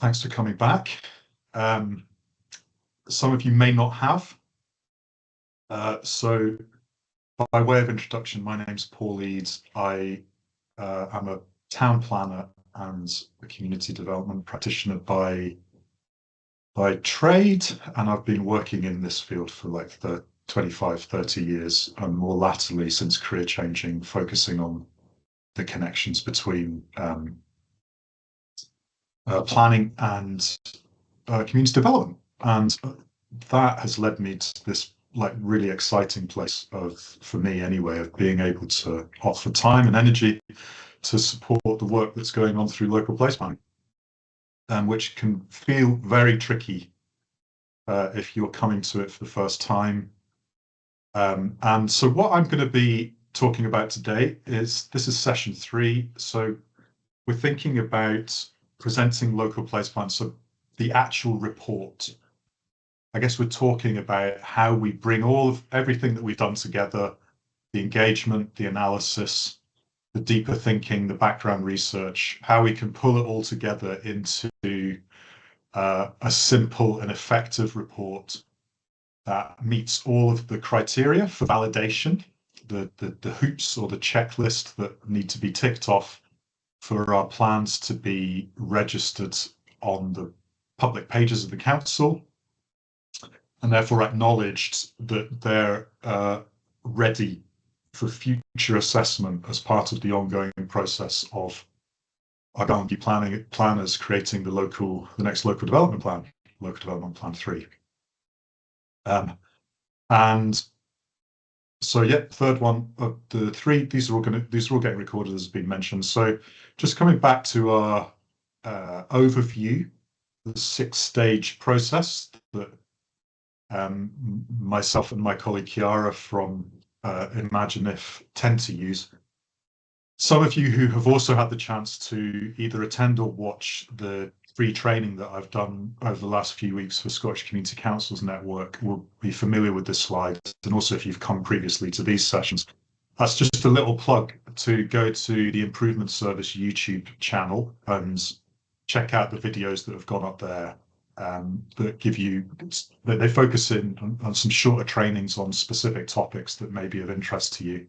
Thanks for coming back. Some of you may not have. So by way of introduction, my name's Paul Eads. I am a town planner and a community development practitioner by trade, and I've been working in this field for like 25, 30 years, and more latterly since career changing, focusing on the connections between planning and community development. And that has led me to this like really exciting place for me anyway, of being able to offer time and energy to support the work that's going on through local place planning, which can feel very tricky if you're coming to it for the first time. And so what I'm going to be talking about today this is session 3. So we're thinking about presenting local place plans. So the actual report. I guess we're talking about how we bring everything that we've done together, the engagement, the analysis, the deeper thinking, the background research, how we can pull it all together into a simple and effective report that meets all of the criteria for validation, the hoops or the checklist that need to be ticked off for our plans to be registered on the public pages of the council, and therefore acknowledged that they're ready for future assessment as part of the ongoing process of Argyll planners creating the next local development plan, Local Development Plan 3. And so, yeah, third one of the 3. These are all getting recorded, as has been mentioned. So, just coming back to our overview, the 6-stage process that myself and my colleague Chiara from Imagine If tend to use. Some of you who have also had the chance to either attend or watch the free training that I've done over the last few weeks for Scottish Community Councils Network will be familiar with this slide. And also if you've come previously to these sessions, that's just a little plug to go to the Improvement Service YouTube channel and check out the videos that have gone up there. That give you, they focus in on some shorter trainings on specific topics that may be of interest to you.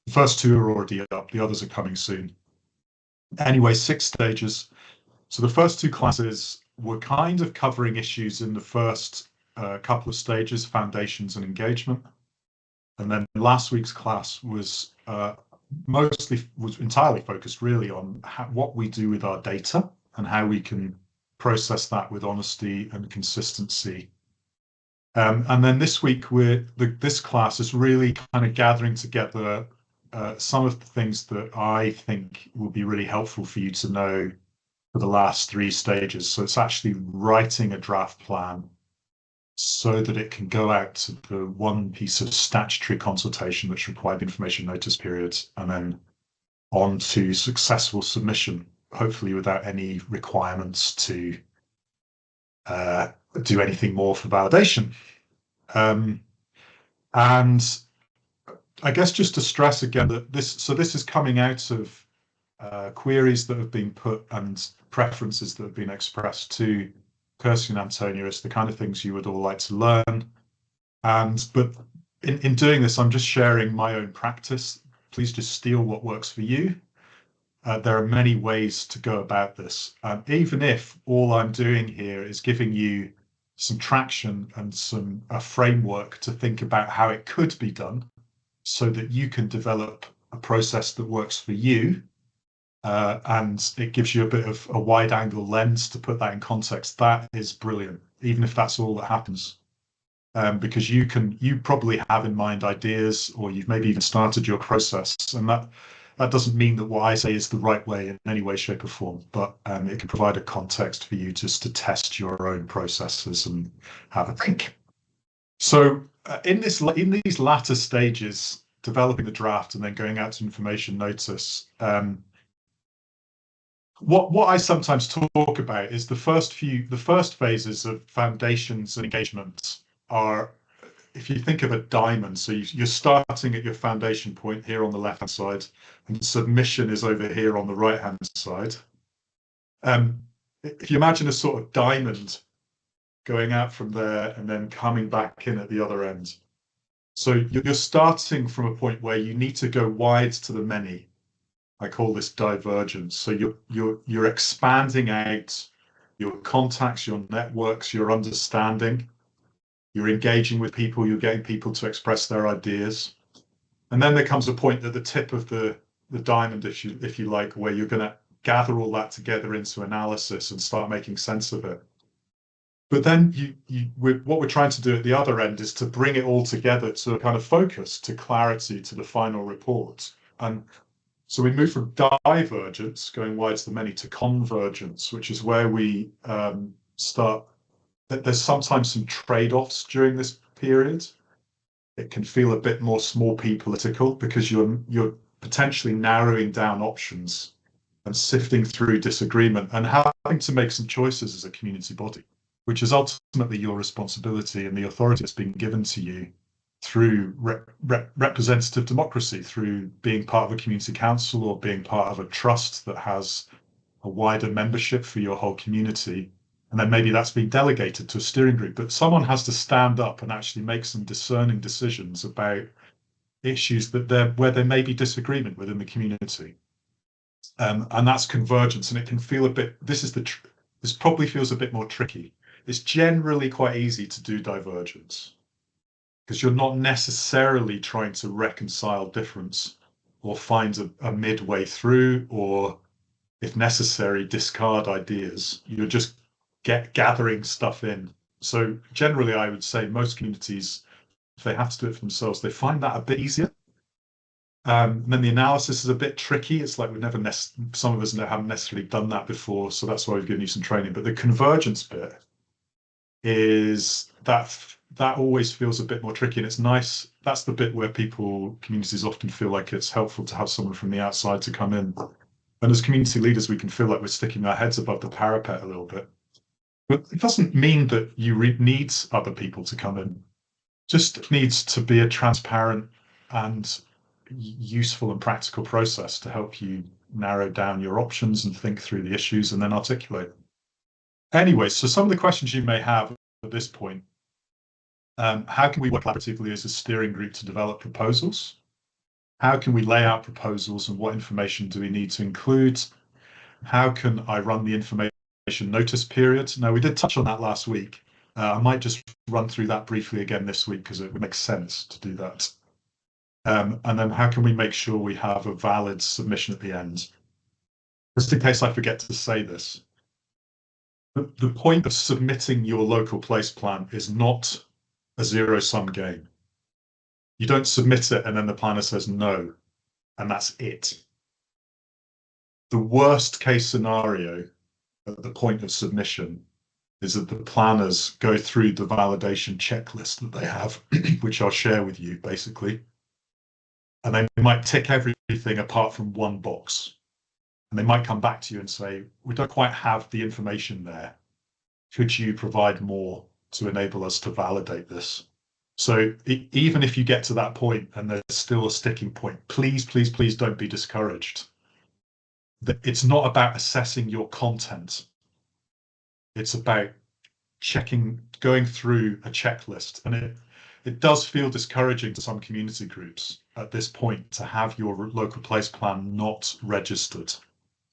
The first 2 are already up, the others are coming soon. Anyway, 6 stages. So the first 2 classes were kind of covering issues in the first couple of stages, foundations and engagement. And then last week's class was entirely focused really on what we do with our data and how we can process that with honesty and consistency. And then this week, this class is really kind of gathering together some of the things that I think will be really helpful for you to know for the last 3 stages. So it's actually writing a draft plan so that it can go out to the one piece of statutory consultation that's required, the information notice periods, and then on to successful submission, hopefully without any requirements to do anything more for validation. And I guess just to stress again that this is coming out of queries that have been put and preferences that have been expressed to Kirsty and Antonio as the kind of things you would all like to learn. But in doing this, I'm just sharing my own practice. Please just steal what works for you. There are many ways to go about this. Even if all I'm doing here is giving you some traction and a framework to think about how it could be done so that you can develop a process that works for you. And it gives you a bit of a wide angle lens to put that in context. That is brilliant, even if that's all that happens. Because you probably have in mind ideas, or you've maybe even started your process, and that doesn't mean that what I say is the right way in any way, shape or form, but it can provide a context for you just to test your own processes and have a think. So in these latter stages, developing the draft and then going out to information notice, what I sometimes talk about is the first phases of foundations and engagement are, if you think of a diamond, so you're starting at your foundation point here on the left-hand side, and submission is over here on the right-hand side. if you imagine a sort of diamond going out from there and then coming back in at the other end. So you're starting from a point where you need to go wide to the many. I call this divergence. So you're expanding out your contacts, your networks, your understanding. You're engaging with people. You're getting people to express their ideas. And then there comes a point at the tip of the diamond, if you like, where you're going to gather all that together into analysis and start making sense of it. But then what we're trying to do at the other end is to bring it all together to a kind of focus, to clarity, to the final report. And so we move from divergence, going wide to the many, to convergence, which is where we start. There's sometimes some trade-offs during this period. It can feel a bit more small p political because you're potentially narrowing down options and sifting through disagreement and having to make some choices as a community body, which is ultimately your responsibility and the authority that's been given to you through representative democracy, through being part of a community council or being part of a trust that has a wider membership for your whole community. And then maybe that's been delegated to a steering group, but someone has to stand up and actually make some discerning decisions about issues where there may be disagreement within the community. And that's convergence, and it can feel a bit, this probably feels a bit more tricky. It's generally quite easy to do divergence because you're not necessarily trying to reconcile difference or find a midway through, or if necessary, discard ideas. You're just gathering stuff in. So generally, I would say most communities, if they have to do it for themselves, they find that a bit easier. And then the analysis is a bit tricky. It's like some of us haven't necessarily done that before, so that's why we've given you some training. But the convergence bit is that always feels a bit more tricky, and it's nice. That's the bit where communities often feel like it's helpful to have someone from the outside to come in. And as community leaders, we can feel like we're sticking our heads above the parapet a little bit. But it doesn't mean that you need other people to come in. Just needs to be a transparent and useful and practical process to help you narrow down your options and think through the issues and then articulate. Anyway, so some of the questions you may have at this point. How can we work collaboratively as a steering group to develop proposals? How can we lay out proposals and what information do we need to include? How can I run the information notice period? Now, we did touch on that last week. I might just run through that briefly again this week because it would make sense to do that. And then how can we make sure we have a valid submission at the end? Just in case I forget to say this, the point of submitting your local place plan is not a zero-sum game. You don't submit it and then the planner says no, and that's it. The worst case scenario at the point of submission is that the planners go through the validation checklist that they have, which I'll share with you basically. And they might tick everything apart from one box. And they might come back to you and say, we don't quite have the information there. Could you provide more to enable us to validate this? So even if you get to that point and there's still a sticking point, please, please, please don't be discouraged. It's not about assessing your content. It's about going through a checklist. And it does feel discouraging to some community groups at this point to have your local place plan not registered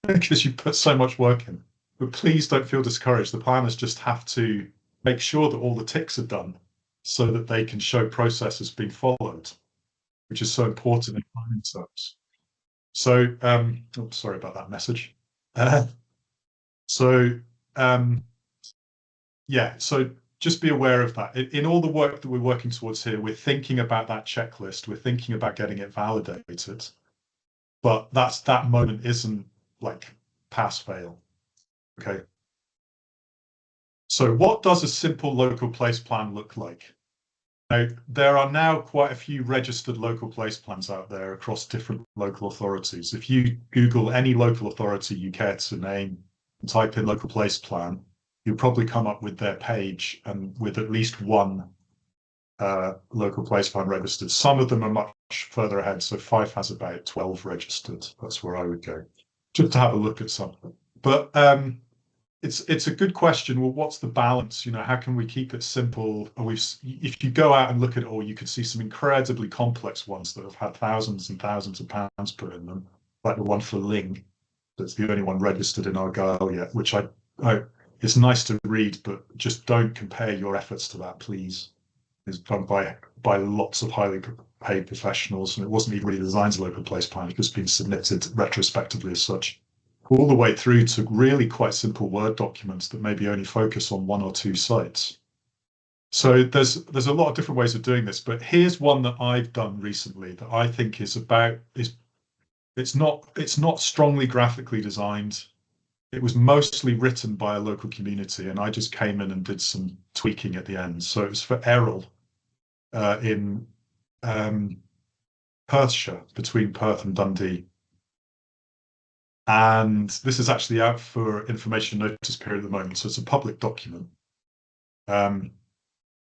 because you put so much work in. But please don't feel discouraged. The planners just have to make sure that all the ticks are done so that they can show process has been followed, which is so important in planning terms. So, sorry about that message. Yeah, so just be aware of that. In all the work that we're working towards here, we're thinking about that checklist. We're thinking about getting it validated. But that moment isn't like pass fail. Okay. So what does a simple local place plan look like? Now, there are now quite a few registered local place plans out there across different local authorities. If you Google any local authority you care to name and type in local place plan, you'll probably come up with their page and with at least one local place plan registered. Some of them are much further ahead. So Fife has about 12 registered. That's where I would go, just to have a look at something. But it's a good question. Well, what's the balance? How can we keep it simple? If you go out and look at it all, you could see some incredibly complex ones that have had thousands and thousands of pounds put in them, like the one for Ling. That's the only one registered in Argyll yet, which it's nice to read, but just don't compare your efforts to that, please. It's done by lots of highly paid professionals, and it wasn't even really designed as a local place plan. It's just been submitted retrospectively as such, all the way through to really quite simple Word documents that maybe only focus on one or two sites. So there's a lot of different ways of doing this, but here's one that I've done recently that I think is it's not strongly graphically designed. It was mostly written by a local community, and I just came in and did some tweaking at the end. So it was for Errol in Perthshire, between Perth and Dundee. And this is actually out for information notice period at the moment, so it's a public document. And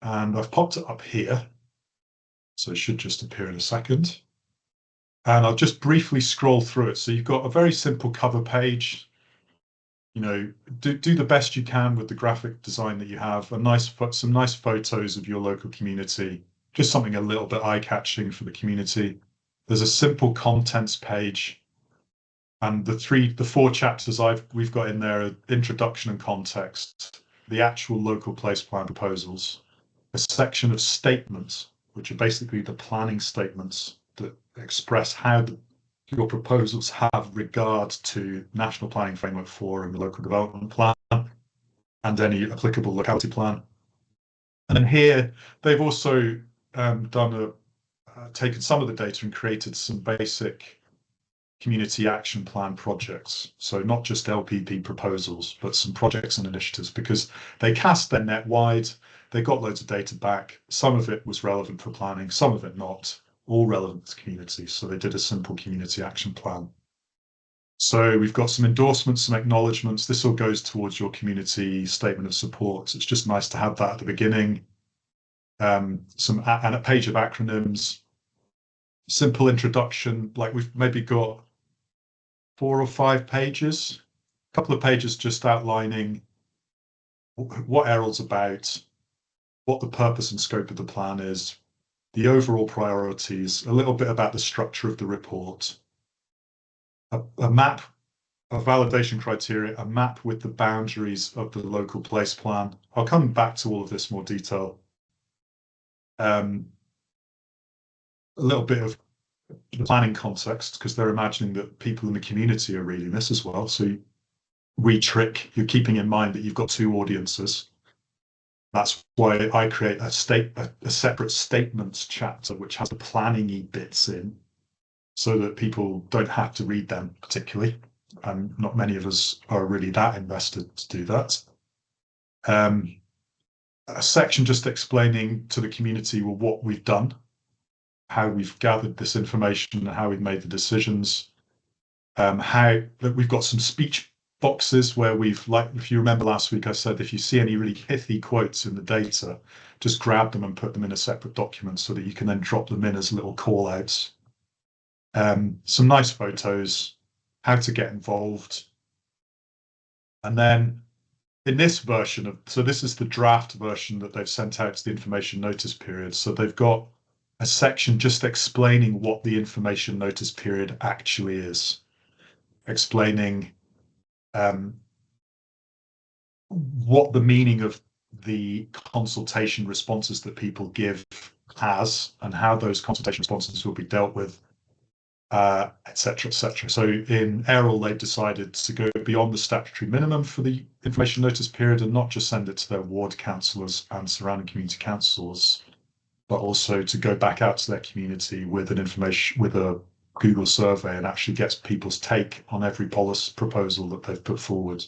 I've popped it up here, so it should just appear in a second. And I'll just briefly scroll through it. So you've got a very simple cover page. Do the best you can with the graphic design that you have. Some nice photos of your local community, just something a little bit eye-catching for the community. There's a simple contents page, and the four chapters we've got in there are introduction and context, the actual local place plan proposals, a section of statements, which are basically the planning statements that express how your proposals have regard to National Planning Framework 4 and the Local Development Plan and any applicable locality plan. And then here, they've also taken some of the data and created some basic community action plan projects. So not just LPP proposals, but some projects and initiatives, because they cast their net wide. They got loads of data back. Some of it was relevant for planning, some of it not. All relevant to community. So they did a simple community action plan. So we've got some endorsements, some acknowledgements. This all goes towards your community statement of support. So it's just nice to have that at the beginning. And a page of acronyms, simple introduction, like we've maybe got 4 or 5 pages, a couple of pages just outlining what Errol's about, what the purpose and scope of the plan is, the overall priorities, a little bit about the structure of the report, a map of validation criteria, a map with the boundaries of the local place plan. I'll come back to all of this more detail. A little bit of the planning context, because they're imagining that people in the community are reading this as well. So you're keeping in mind that you've got 2 audiences. That's why I create a separate statements chapter, which has the planning-y bits in, so that people don't have to read them particularly. And not many of us are really that invested to do that. A section just explaining to the community, well, what we've done, how we've gathered this information, and how we've made the decisions. How that we've got some speech boxes where if you remember last week, I said if you see any really pithy quotes in the data, just grab them and put them in a separate document so that you can then drop them in as little call outs. Some nice photos, how to get involved. And then in this version so this is the draft version that they've sent out to the information notice period. So they've got a section just explaining what the information notice period actually is, explaining what the meaning of the consultation responses that people give has, and how those consultation responses will be dealt with, etc., etc. So in Errol, they've decided to go beyond the statutory minimum for the information notice period and not just send it to their ward councillors and surrounding community councils, but also to go back out to their community with a Google survey and actually gets people's take on every policy proposal that they've put forward,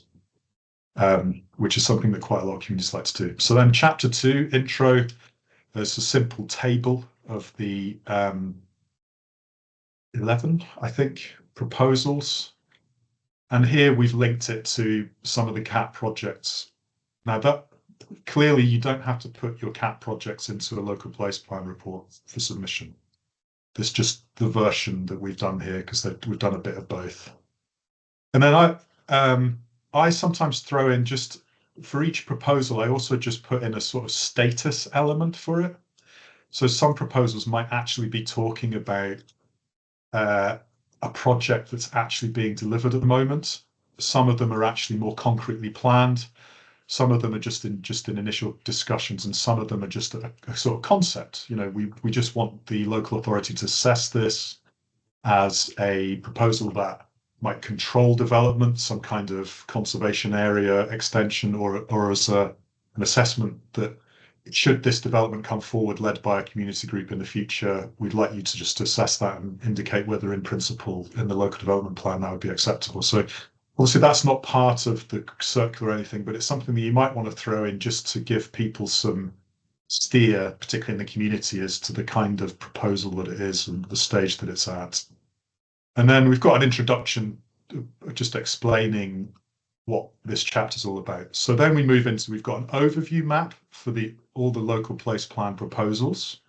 which is something that quite a lot of communities like to do. So then chapter 2, intro, there's a simple table of the 11, I think, proposals. And here we've linked it to some of the CAT projects. Now that clearly you don't have to put your CAT projects into a local place plan report for submission. This is just the version that we've done here because we've done a bit of both. And then I sometimes throw in just for each proposal, I also just put in a sort of status element for it. So some proposals might actually be talking about a project that's actually being delivered at the moment. Some of them are actually more concretely planned. Some of them are just in initial discussions, and some of them are just a sort of concept. You know, we just want the local authority to assess this as a proposal that might control development, some kind of conservation area extension, or as an assessment that should this development come forward led by a community group in the future, we'd like you to just assess that and indicate whether in principle in the local development plan that would be acceptable. So obviously that's not part of the circular or anything, but it's something that you might want to throw in just to give people some steer, particularly in the community, as to the kind of proposal that it is and the stage that it's at. And then we've got an introduction just explaining what this chapter is all about. So then we move into, we've got an overview map for all the local place plan proposals.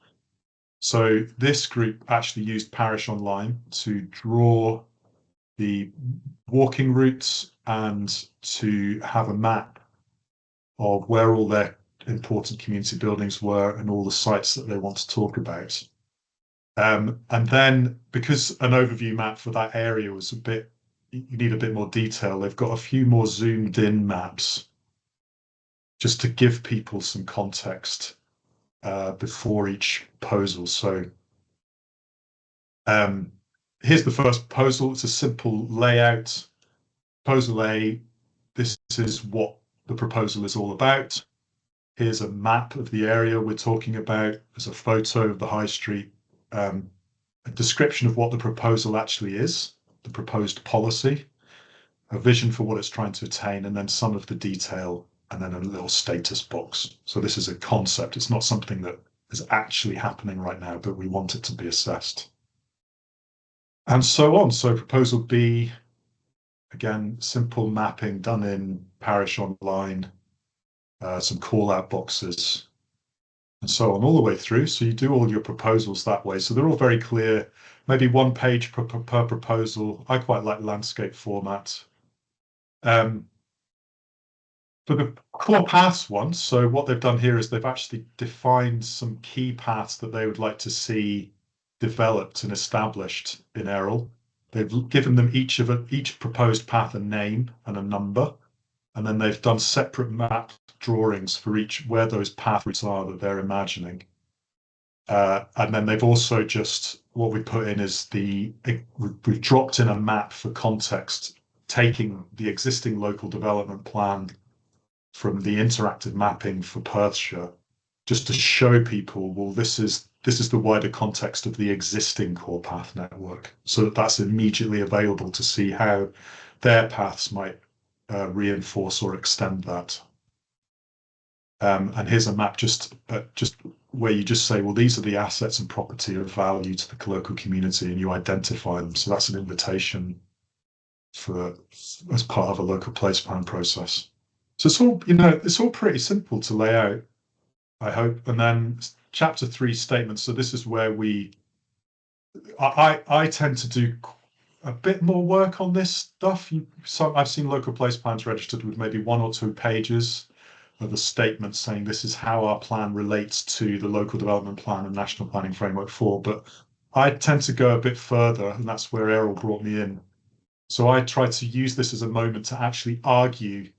So this group actually used Parish Online to draw the walking routes and to have a map of where all their important community buildings were and all the sites that they want to talk about. And then because an overview map for that area was a bit, you need a bit more detail, they've got a few more zoomed in maps just to give people some context before each proposal. So here's the first proposal. It's a simple layout. Proposal A, this is what the proposal is all about. Here's a map of the area we're talking about. There's a photo of the high street, a description of what the proposal actually is, the proposed policy, a vision for what it's trying to attain, and then some of the detail, and then a little status box. So this is a concept. It's not something that is actually happening right now, but we want it to be assessed. And so on. So proposal B, again, simple mapping done in Parish Online, some call out boxes, and so on, all the way through. So you do all your proposals that way. So they're all very clear, maybe one page per proposal. I quite like landscape format. For the core paths one, so what they've done here is they've actually defined some key paths that they would like to see developed and established in Errol. They've given them each proposed path a name and a number, and then they've done separate map drawings for each where those path routes are that they're imagining. And then they've also just, what we put in is we've dropped in a map for context, taking the existing local development plan from the interactive mapping for Perthshire, just to show people, well, this is the wider context of the existing core path network, so that that's immediately available to see how their paths might reinforce or extend that. And here's a map just where you just say, well, these are the assets and property of value to the local community, and you identify them. So that's an invitation as part of a local place plan process. So it's all, it's all pretty simple to lay out, I hope. And then chapter 3 statements. So this is where I tend to do a bit more work on this stuff. I've seen local place plans registered with maybe 1 or 2 pages of a statement saying this is how our plan relates to the local development plan and national planning framework 4. But I tend to go a bit further, and that's where Errol brought me in. So I try to use this as a moment to actually argue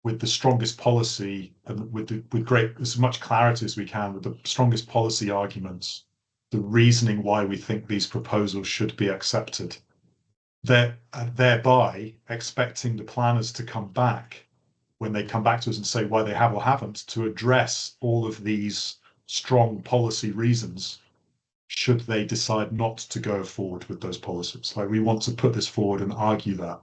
with the strongest policy and with as much clarity as we can, with the strongest policy arguments, the reasoning why we think these proposals should be accepted, thereby expecting the planners to come back when they come back to us and say why they have or haven't, to address all of these strong policy reasons should they decide not to go forward with those policies. Like, we want to put this forward and argue that,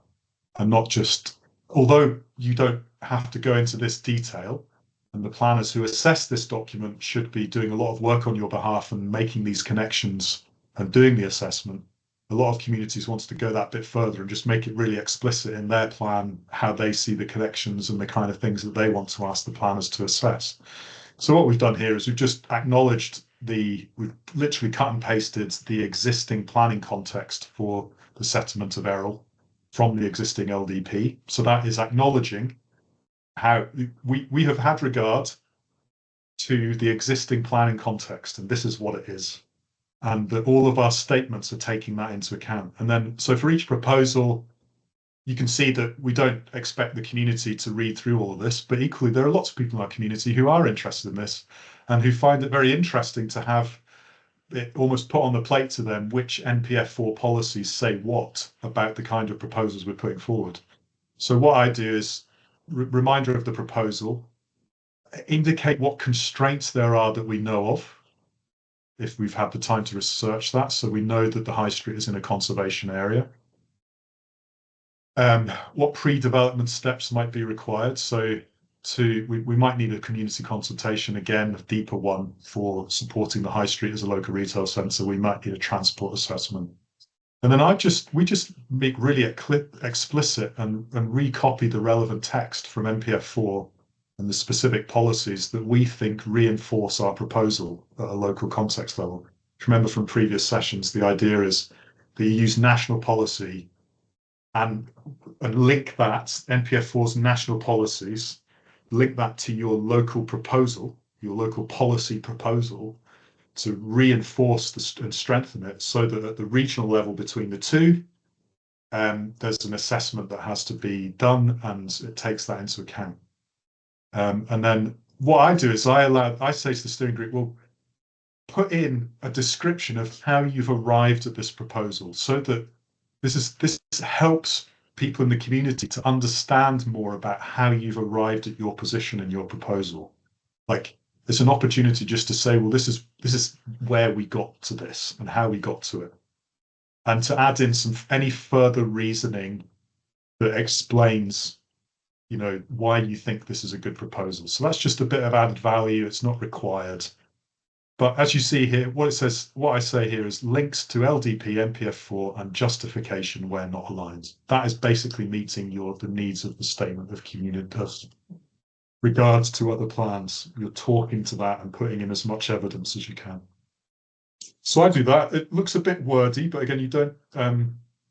and not just, although you don't have to go into this detail, and the planners who assess this document should be doing a lot of work on your behalf and making these connections and doing the assessment. A lot of communities want to go that bit further and just make it really explicit in their plan how they see the connections and the kind of things that they want to ask the planners to assess. So what we've done here is we've just acknowledged we've literally cut and pasted the existing planning context for the settlement of Errol, from the existing LDP. So that is acknowledging how we have had regard to the existing planning context, and this is what it is. And that all of our statements are taking that into account. And then, so for each proposal, you can see that we don't expect the community to read through all of this, but equally, there are lots of people in our community who are interested in this and who find it very interesting to have it almost put on the plate to them which NPF4 policies say what about the kind of proposals we're putting forward. So what I do is reminder of the proposal, indicate what constraints there are that we know of, if we've had the time to research that, so we know that the high street is in a conservation area. What pre-development steps might be required. So we might need a community consultation, again, a deeper one for supporting the high street as a local retail centre. We might need a transport assessment. And then we just make really explicit and recopy the relevant text from NPF4 and the specific policies that we think reinforce our proposal at a local context level. Remember from previous sessions, the idea is that you use national policy and link that, NPF4's national policies, link that to your local proposal, your local policy proposal, to reinforce and strengthen it, so that at the regional level between the two, there's an assessment that has to be done and it takes that into account. And then what I do is I say to the steering group, well, put in a description of how you've arrived at this proposal, so that this helps people in the community to understand more about how you've arrived at your position and your proposal. Like, it's an opportunity just to say, well, this is where we got to this and how we got to it, and to add in any further reasoning that explains, why you think this is a good proposal. So that's just a bit of added value. It's not required. But as you see here, what I say here is links to LDP, NPF4, and justification where not aligned. That is basically meeting the needs of the statement of community regards to other plans. You're talking to that and putting in as much evidence as you can. So I do that. It looks a bit wordy, but again, you don't.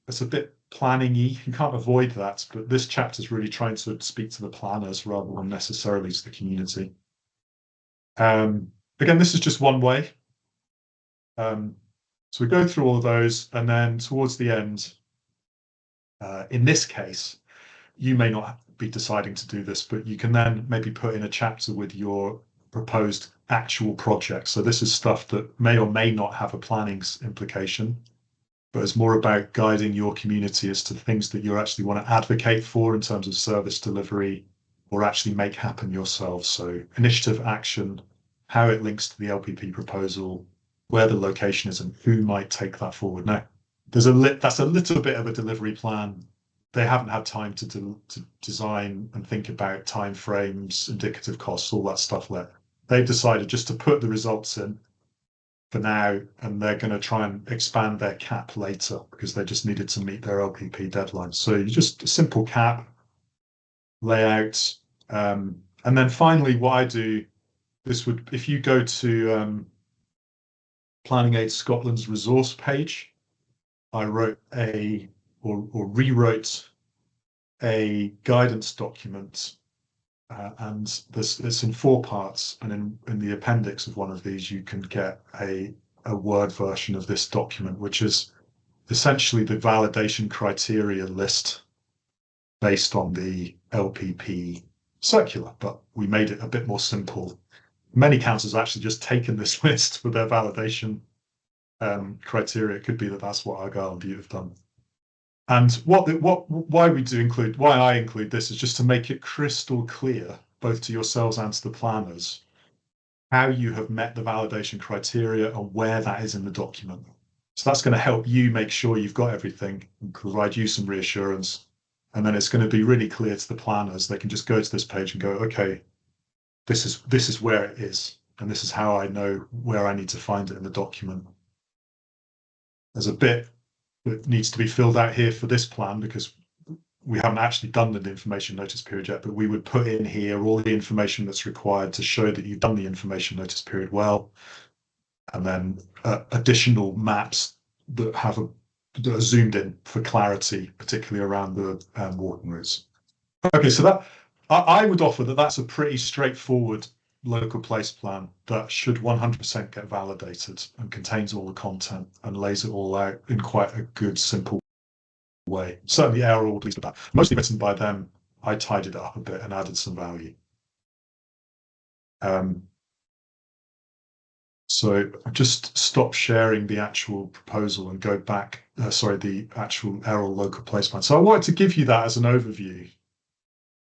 It's a bit planning-y. You can't avoid that. But this chapter is really trying to speak to the planners rather than necessarily to the community. Again, this is just one way. So we go through all of those, and then towards the end, in this case, you may not be deciding to do this, but you can then maybe put in a chapter with your proposed actual project. So this is stuff that may or may not have a planning implication, but it's more about guiding your community as to things that you actually want to advocate for in terms of service delivery, or actually make happen yourselves. So initiative, action, how it links to the LPP proposal, where the location is, and who might take that forward. Now, that's a little bit of a delivery plan. They haven't had time to design and think about timeframes, indicative costs, all that stuff there. They've decided just to put the results in for now, and they're going to try and expand their cap later because they just needed to meet their LPP deadline. So you just a simple cap, layout, and then finally what I do, if you go to Planning Aid Scotland's resource page, I wrote or rewrote a guidance document, and it's in 4 parts, and in the appendix of one of these you can get a Word version of this document, which is essentially the validation criteria list based on the LPP circular, but we made it a bit more simple. Many councils actually just taken this list for their validation criteria. It could be that that's what Argyll and Bute have done. And why I include this is just to make it crystal clear, both to yourselves and to the planners, how you have met the validation criteria and where that is in the document. So that's going to help you make sure you've got everything and provide you some reassurance. And then it's going to be really clear to the planners. They can just go to this page and go, okay, this is where it is, and this is how I know where I need to find it in the document. There's a bit that needs to be filled out here for this plan because we haven't actually done the information notice period yet, but we would put in here all the information that's required to show that you've done the information notice period well, and then additional maps that have zoomed in for clarity, particularly around the walking routes. Okay, so that I would offer that that's a pretty straightforward local place plan that should 100% get validated and contains all the content and lays it all out in quite a good, simple way. Certainly, Errol would pleased with that. Mostly written by them. I tidied it up a bit and added some value. So just stop sharing the actual proposal and go back, the actual Errol local place plan. So I wanted to give you that as an overview.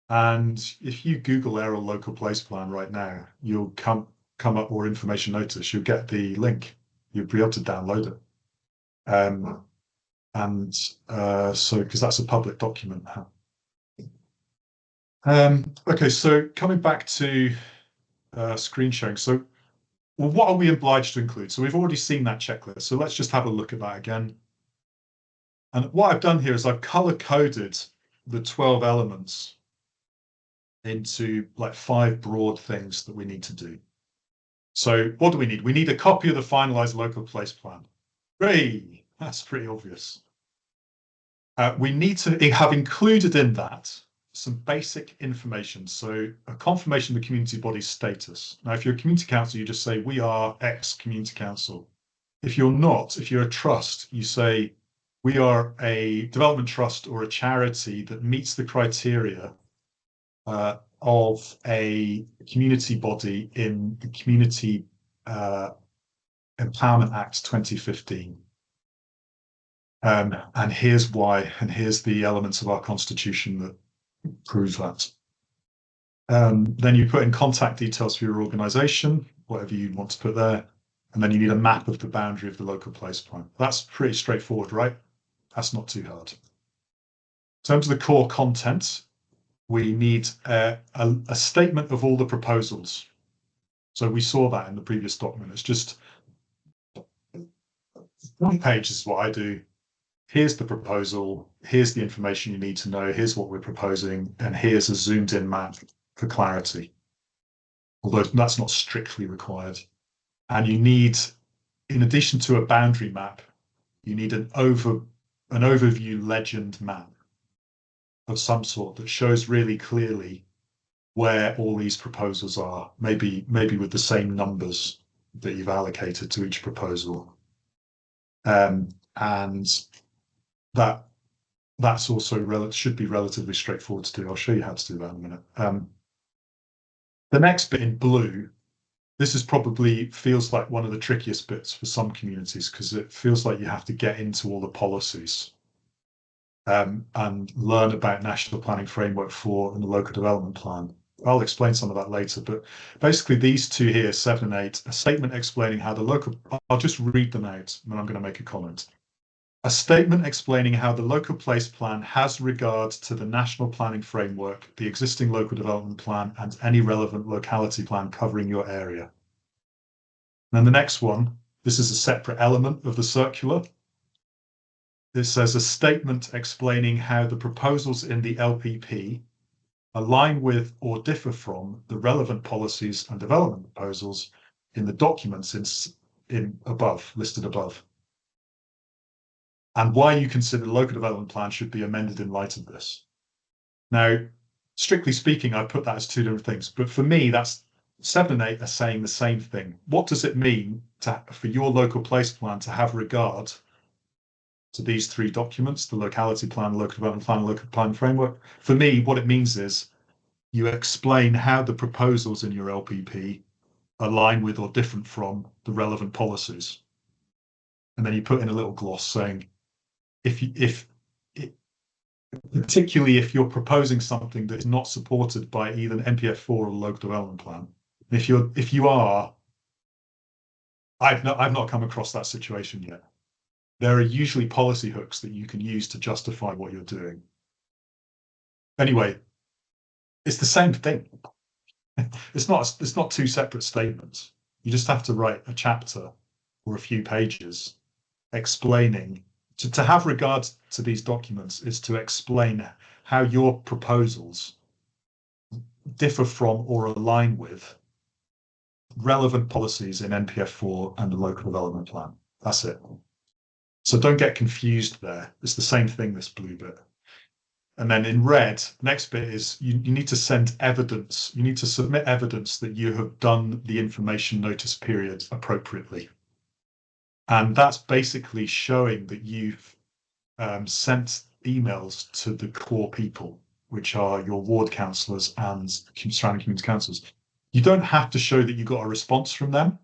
And if you Google Errol local place plan right now, you'll come up, or information notice, you'll get the link. You'll be able to download it. So because that's a public document now. Okay, so coming back to screen sharing. So, well, what are we obliged to include? So we've already seen that checklist. So let's just have a look at that again. And what I've done here is I've color-coded the 12 elements into like 5 broad things that we need to do. So what do we need? We need a copy of the finalized local place plan. Great, that's pretty obvious. We need to have included in that some basic information. So a confirmation of the community body's status. Now, if you're a community council, you just say, we are X community council. If you're not, if you're a trust, you say, we are a development trust or a charity that meets the criteria of a community body in the Community Empowerment Act 2015. And here's why, and here's the elements of our constitution that prove that. Then you put in contact details for your organisation, whatever you want to put there, and then you need a map of the boundary of the local place plan. That's pretty straightforward, right? That's not too hard. In terms of the core content, we need a statement of all the proposals. So we saw that in the previous document. It's just one page is what I do. Here's the proposal, here's the information you need to know, here's what we're proposing, and here's a zoomed in map for clarity. Although that's not strictly required. And you need, in addition to a boundary map, you need an overview legend map of some sort that shows really clearly where all these proposals are, maybe with the same numbers that you've allocated to each proposal. And that's also should be relatively straightforward to do. I'll show you how to do that in a minute. The next bit in blue, this is probably feels like one of the trickiest bits for some communities because it feels like you have to get into all the policies and learn about National Planning Framework 4 and the Local Development Plan. I'll explain some of that later, but basically these two here, 7 and 8, a statement explaining how the local, I'll just read them out and I'm going to make a comment. A statement explaining how the local place plan has regard to the National Planning Framework, the existing local development plan, and any relevant locality plan covering your area. And then the next one, this is a separate element of the circular. This says a statement explaining how the proposals in the LPP align with or differ from the relevant policies and development proposals in the documents listed above. And why you consider the local development plan should be amended in light of this. Now, strictly speaking, I put that as 2 different things, but for me, that's 7 and 8 are saying the same thing. What does it mean for your local place plan to have regard to these 3 documents, the locality plan, local development plan, local plan framework? For me, what it means is you explain how the proposals in your LPP align with or different from the relevant policies. And then you put in a little gloss saying, particularly if you're proposing something that is not supported by either an NPF4 or a local development plan. If you are, I've not come across that situation yet. There are usually policy hooks that you can use to justify what you're doing. Anyway, it's the same thing. It's not 2 separate statements. You just have to write a chapter or a few pages explaining. To have regard to these documents is to explain how your proposals differ from or align with relevant policies in NPF4 and the local development plan. That's it. So don't get confused there. It's the same thing, this blue bit. And then in red, next bit is you need to send evidence. You need to submit evidence that you have done the information notice period appropriately. And that's basically showing that you've sent emails to the core people, which are your ward councillors and surrounding community councillors. You don't have to show that you got a response from them.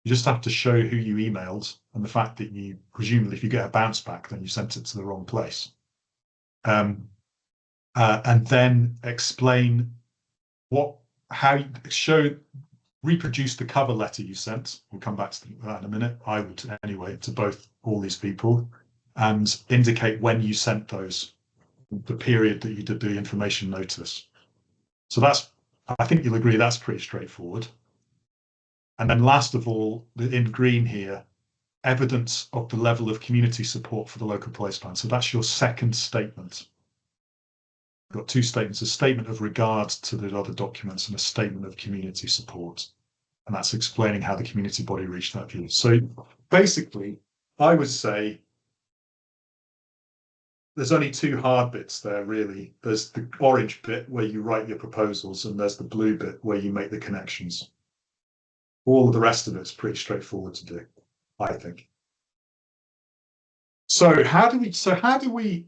You just have to show who you emailed and the fact that you, presumably, if you get a bounce back, then you sent it to the wrong place. And then explain reproduce the cover letter you sent. We'll come back to that in a minute. I would anyway, to all these people, and indicate when you sent those, the period that you did the information notice. So I think you'll agree that's pretty straightforward. And then last of all, in green here, evidence of the level of community support for the local place plan. So that's your second statement. You've got two statements, a statement of regard to the other documents and a statement of community support. And that's explaining how the community body reached that view. So basically, I would say there's only two hard bits there, really. There's the orange bit where you write your proposals, and there's the blue bit where you make the connections. All of the rest of it's pretty straightforward to do, I think. So how do we,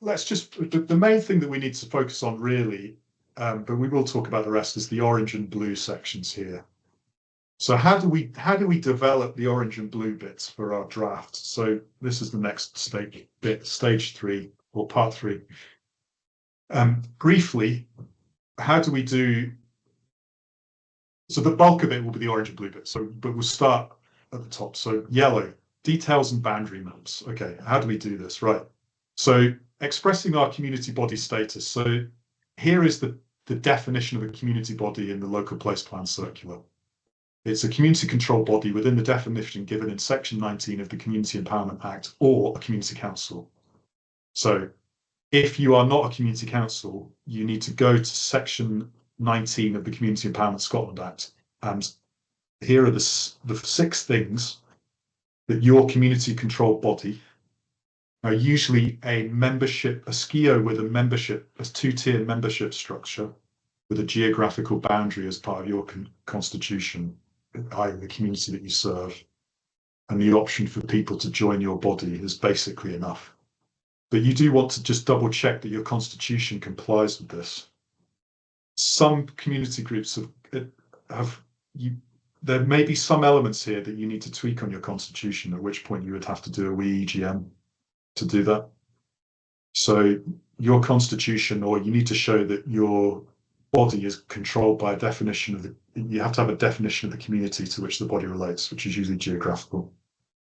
let's just, the main thing that we need to focus on really, but we will talk about the rest, is the orange and blue sections here. So how do we develop the orange and blue bits for our draft? So this is the next stage 3 or part 3. Briefly, how do we do? So the bulk of it will be the orange and blue bit. But we'll start at the top. So yellow, details and boundary maps. Okay, how do we do this? Right. So expressing our community body status. So here is the definition of a community body in the local place plan circular. It's a community controlled body within the definition given in section 19 of the Community Empowerment Act, or a community council. So if you are not a community council, you need to go to section 19 of the Community Empowerment Scotland Act. And here are the 6 things that your community controlled body, now usually a SCIO with a 2-tier membership structure with a geographical boundary as part of your constitution, i.e. the community that you serve, and the option for people to join your body is basically enough. But you do want to just double check that your constitution complies with this. Some community groups there may be some elements here that you need to tweak on your constitution, at which point you would have to do a wee EGM to do that. So your constitution, or you need to show that your body is controlled by a definition of you have to have a definition of the community to which the body relates, which is usually geographical.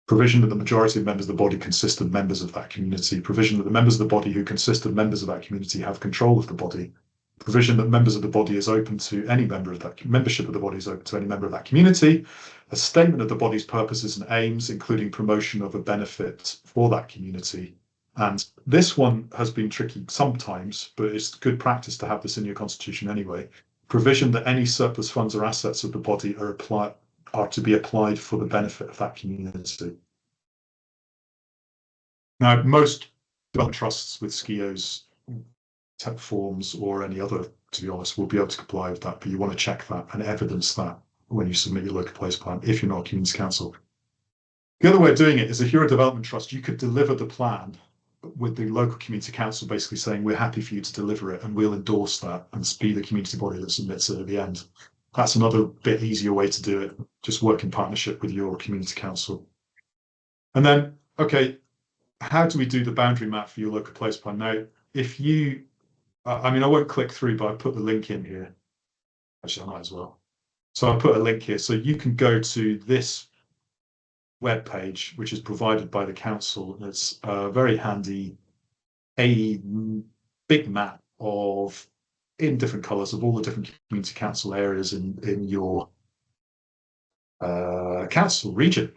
Provision that the majority of members of the body consist of members of that community. Provision that the members of the body who consist of members of that community have control of the body. Provision that members of the body is open to any member of that membership of the body is open to any member of that community. A statement of the body's purposes and aims, including promotion of a benefit for that community. And this one has been tricky sometimes, but it's good practice to have this in your constitution anyway. Provision that any surplus funds or assets of the body are to be applied for the benefit of that community. Now, most development trusts with SCIOs, TEP forms, or any other, to be honest, will be able to comply with that, but you want to check that and evidence that when you submit your local place plan, if you're not a community council. The other way of doing it is, if you're a development trust, you could deliver the plan with the local community council basically saying, we're happy for you to deliver it and we'll endorse that and be the community body that submits it at the end. That's another bit easier way to do it. Just work in partnership with your community council. And then, okay, how do we do the boundary map for your local place plan? Now, if you, I won't click through, but I put the link in here. Actually, I might as well. So I put a link here. So you can go to this web page, which is provided by the council. It's very handy, a big map in different colours of all the different community council areas in your council region.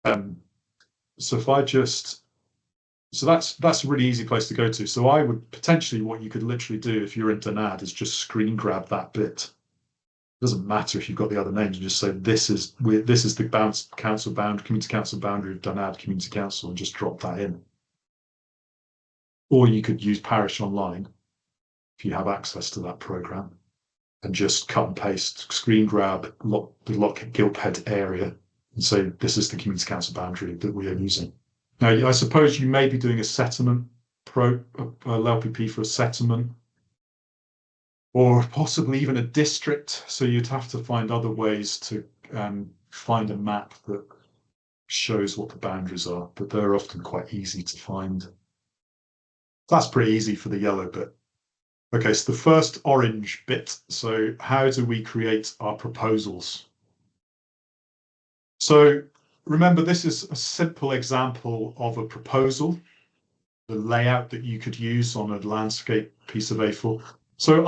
So if I just, so that's a really easy place to go to. So I would potentially, what you could literally do if you're in Dunad is just screen grab that bit doesn't matter if you've got the other names. You just say this is the council boundary, community council boundary of Dunad Community Council, and just drop that in. Or you could use Parish Online if you have access to that program, and just cut and paste, screen grab the Gilphead area, and say this is the community council boundary that we are using. Now, I suppose you may be doing a settlement LPP for a settlement, or possibly even a district. So you'd have to find other ways to find a map that shows what the boundaries are, but they're often quite easy to find. That's pretty easy for the yellow bit. Okay, so the first orange bit. So how do we create our proposals? So remember, this is a simple example of a proposal, the layout that you could use on a landscape piece of A4. So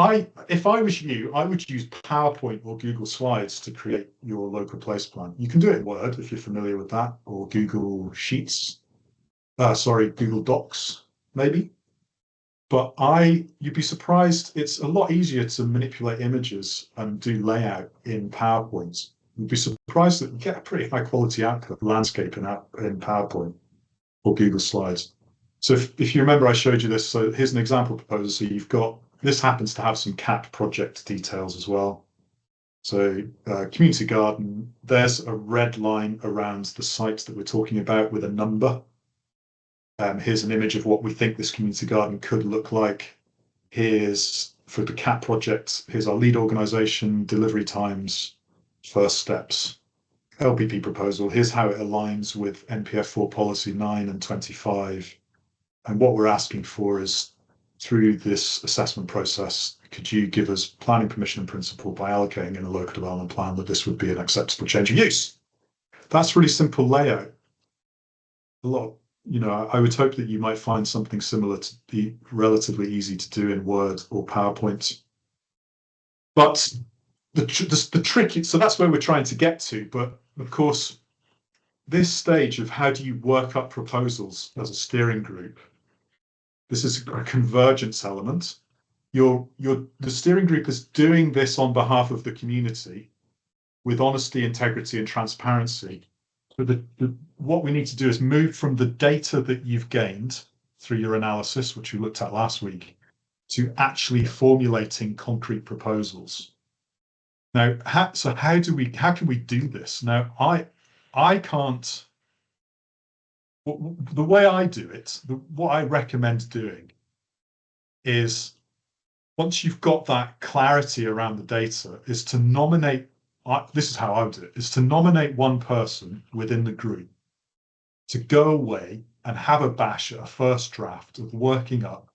if I was you, I would use PowerPoint or Google Slides to create your local place plan. You can do it in Word if you're familiar with that, or Google Sheets. Google Docs, maybe. But you'd be surprised, it's a lot easier to manipulate images and do layout in PowerPoint. You'd be surprised that you get a pretty high quality output landscape in PowerPoint or Google Slides. So if you remember, I showed you this. So here's an example proposal. So you've got, this happens to have some CAP project details as well. So community garden, there's a red line around the site that we're talking about with a number. Here's an image of what we think this community garden could look like. Here's, for the CAP project, here's our lead organisation, delivery times, first steps, LPP proposal. Here's how it aligns with NPF 4 policy 9 and 25. And what we're asking for is, through this assessment process, could you give us planning permission in principle by allocating in a local development plan that this would be an acceptable change of use? That's really simple layout. I would hope that you might find something similar to be relatively easy to do in Word or PowerPoint. But the trick, so that's where we're trying to get to. But of course, this stage of how do you work up proposals as a steering group, this is a convergence element. The steering group is doing this on behalf of the community with honesty, integrity, and transparency. But what we need to do is move from the data that you've gained through your analysis, which we looked at last week, to actually formulating concrete proposals. Now, how can we do this? Now, I can't. The way I do it, what I recommend doing is, once you've got that clarity around the data, is to nominate. This is how I would do it: is to nominate one person within the group to go away and have a bash at a first draft of working up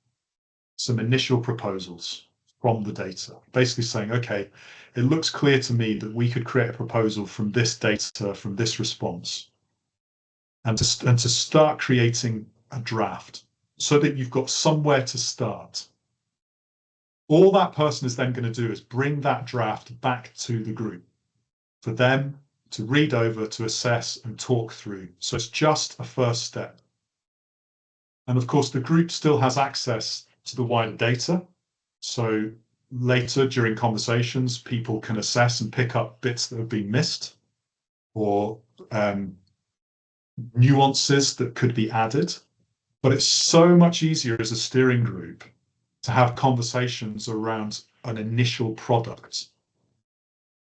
some initial proposals from the data, basically saying, okay, it looks clear to me that we could create a proposal from this data, from this response, and to start creating a draft so that you've got somewhere to start. All that person is then going to do is bring that draft back to the group for them to read over, to assess and talk through. So it's just a first step. And of course, the group still has access to the wider data. So later during conversations, people can assess and pick up bits that have been missed, or nuances that could be added. But it's so much easier as a steering group to have conversations around an initial product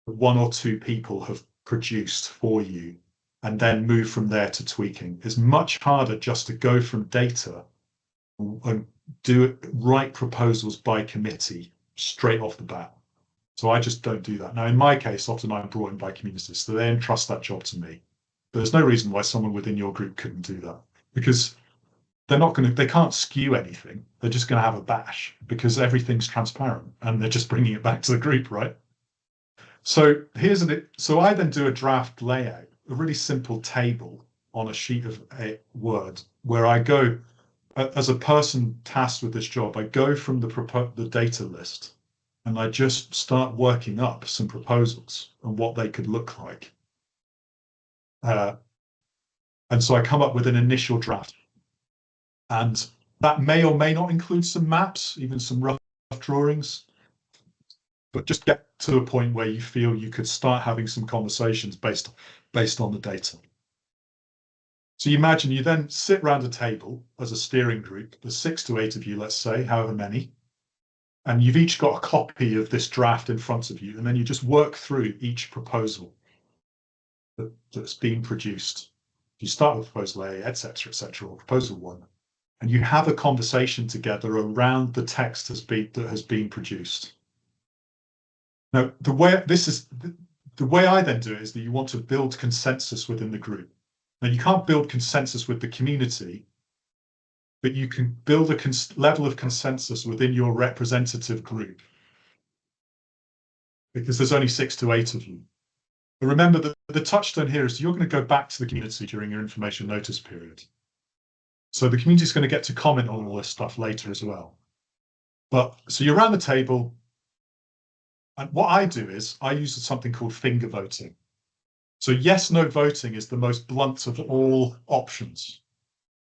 that one or two people have produced for you, and then move from there to tweaking. It's much harder just to go from data and write proposals by committee straight off the bat. So I just don't do that. Now, in my case, often I'm brought in by communities, so they entrust that job to me. But there's no reason why someone within your group couldn't do that, because they can't skew anything. They're just going to have a bash because everything's transparent and they're just bringing it back to the group, right? So so I then do a draft layout, a really simple table on a sheet of Word, where I go, as a person tasked with this job, I go from the data list and I just start working up some proposals and what they could look like. And so I come up with an initial draft. And that may or may not include some maps, even some rough drawings. but just get to a point where you feel you could start having some conversations based on the data. So you imagine you then sit around a table as a steering group. There's 6 to 8 of you, let's say, however many, and you've each got a copy of this draft in front of you, and then you just work through each proposal that's being produced. You start with proposal A, etc., etc., or proposal 1, and you have a conversation together around the text that has been produced. Now, the way I then do it is that you want to build consensus within the group. Now, you can't build consensus with the community, but you can build a level of consensus within your representative group, because there's only 6 to 8 of you. But remember that the touchstone here is you're going to go back to the community during your information notice period. So the community is going to get to comment on all this stuff later as well. But so you're around the table, and what I do is I use something called finger voting. So yes, no voting is the most blunt of all options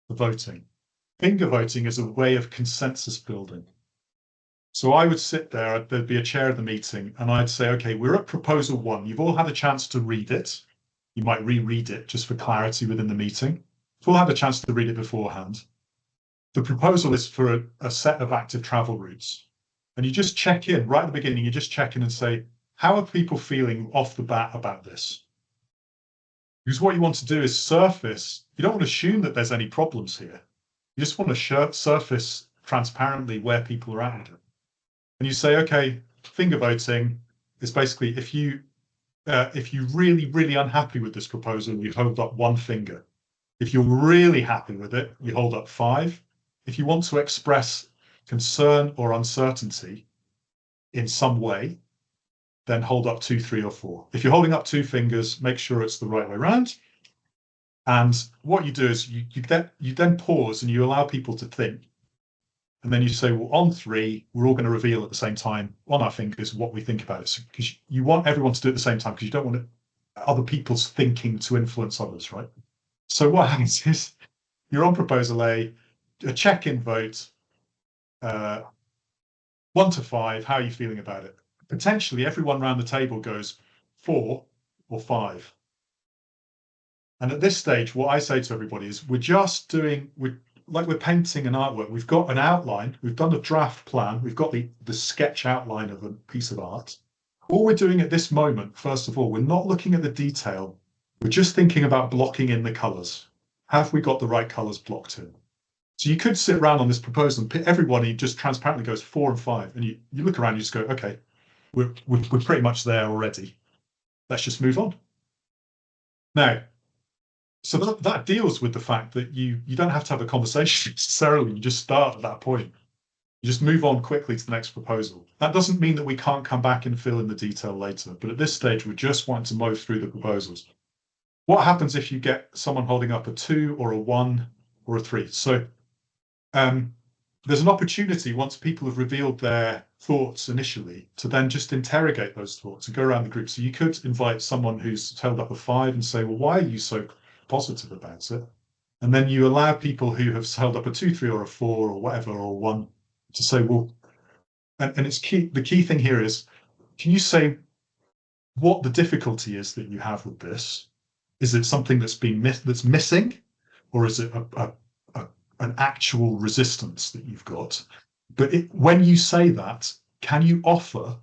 for voting. Finger voting is a way of consensus building. So I would sit there, there'd be a chair of the meeting, and I'd say, okay, we're at proposal 1. You've all had a chance to read it. You might reread it just for clarity within the meeting. You've all had a chance to read it beforehand. The proposal is for a set of active travel routes. And you just check in right at the beginning, you just check in and say, how are people feeling off the bat about this? Because what you want to do is surface, you don't want to assume that there's any problems here. You just want to surface transparently where people are at with it. And you say, okay, finger voting is basically if you're really, really unhappy with this proposal, you hold up 1 finger. If you're really happy with it, you hold up 5. If you want to express concern or uncertainty in some way, then hold up 2, 3, or 4. If you're holding up 2 fingers, make sure it's the right way around. And what you do is you then pause and you allow people to think. And then you say, well, on 3, we're all going to reveal at the same time on our fingers what we think about it. Because you want everyone to do it at the same time, because you don't want other people's thinking to influence others, right? So what happens is you're on proposal A, a check-in vote, 1 to 5, how are you feeling about it? Potentially everyone around the table goes 4 or 5. And at this stage, what I say to everybody is we're painting an artwork. We've got an outline, we've done a draft plan, we've got the sketch outline of a piece of art. All we're doing at this moment, first of all, we're not looking at the detail. We're just thinking about blocking in the colors. Have we got the right colors blocked in? So you could sit around on this proposal and everybody just transparently goes 4 and 5. And you look around, you just go, okay, we're pretty much there already. Let's just move on. Now, so that deals with the fact that you don't have to have a conversation necessarily. You just start at that point. You just move on quickly to the next proposal. That doesn't mean that we can't come back and fill in the detail later. But at this stage, we're just wanting to mow through the proposals. What happens if you get someone holding up a 2 or a 1 or a 3? So there's an opportunity, once people have revealed their thoughts initially, to then just interrogate those thoughts and go around the group. So you could invite someone who's held up a 5 and say, well, why are you so positive about it? And then you allow people who have held up a 2, 3, or a 4, or whatever, or 1, to say, well, and it's key. The key thing here is, can you say what the difficulty is that you have with this? Is it something that's missing, or is it an actual resistance that you've got? But when you say that, can you offer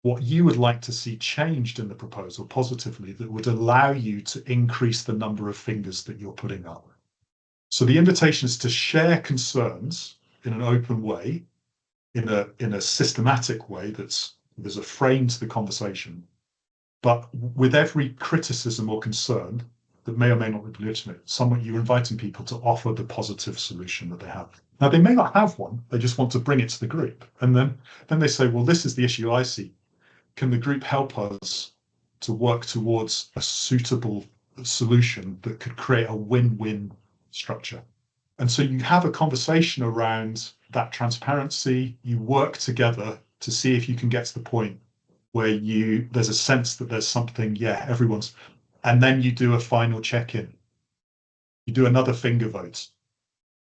what you would like to see changed in the proposal positively that would allow you to increase the number of fingers that you're putting up? So the invitation is to share concerns in an open way, in a systematic way there's a frame to the conversation, but with every criticism or concern that may or may not be legitimate, you're inviting people to offer the positive solution that they have. Now, they may not have one, they just want to bring it to the group. And then they say, well, this is the issue I see. Can the group help us to work towards a suitable solution that could create a win-win structure? And so you have a conversation around that transparency, you work together to see if you can get to the point where there's a sense that there's something, everyone's, and then you do a final check-in. You do another finger vote.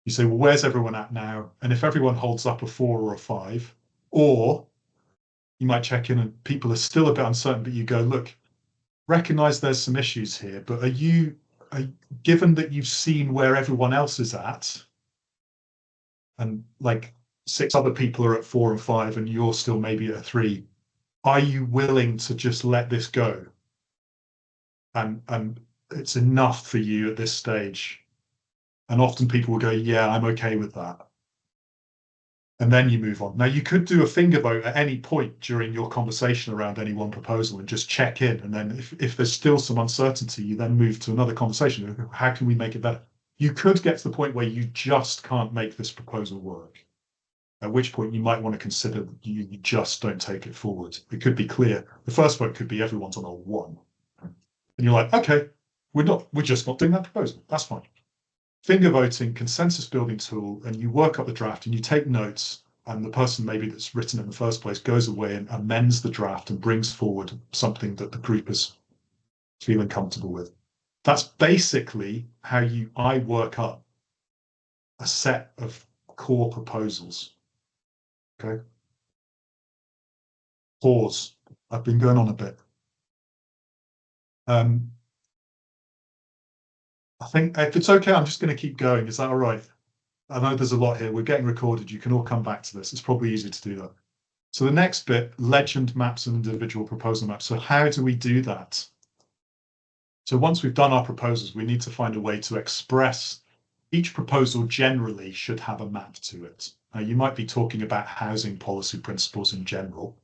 You say, well, where's everyone at now? And if everyone holds up a 4 or a 5, or You might check in and people are still a bit uncertain, but you go, look, recognize there's some issues here, but are, given that you've seen where everyone else is at, and like 6 other people are at 4 and 5, and you're still maybe at a 3, are you willing to just let this go? And it's enough for you at this stage. And often people will go, yeah, I'm okay with that. And then you move on. Now, you could do a finger vote at any point during your conversation around any one proposal and just check in. And then if there's still some uncertainty, you then move to another conversation. How can we make it better? You could get to the point where you just can't make this proposal work, at which point you might want to consider you just don't take it forward. It could be clear. The first vote could be everyone's on a 1. And you're like, okay, we're just not doing that proposal. That's fine. Finger voting, consensus building tool, and you work up the draft and you take notes, and the person maybe that's written it in the first place goes away and amends the draft and brings forward something that the group is feeling comfortable with. That's basically how I work up a set of core proposals. Okay. Pause. I've been going on a bit. I think if it's okay, I'm just going to keep going. Is that all right? I know there's a lot here. We're getting recorded. You can all come back to this. It's probably easy to do that. So the next bit, legend maps and individual proposal maps. So how do we do that? So once we've done our proposals, we need to find a way to express each proposal generally should have a map to it. Now, you might be talking about housing policy principles in general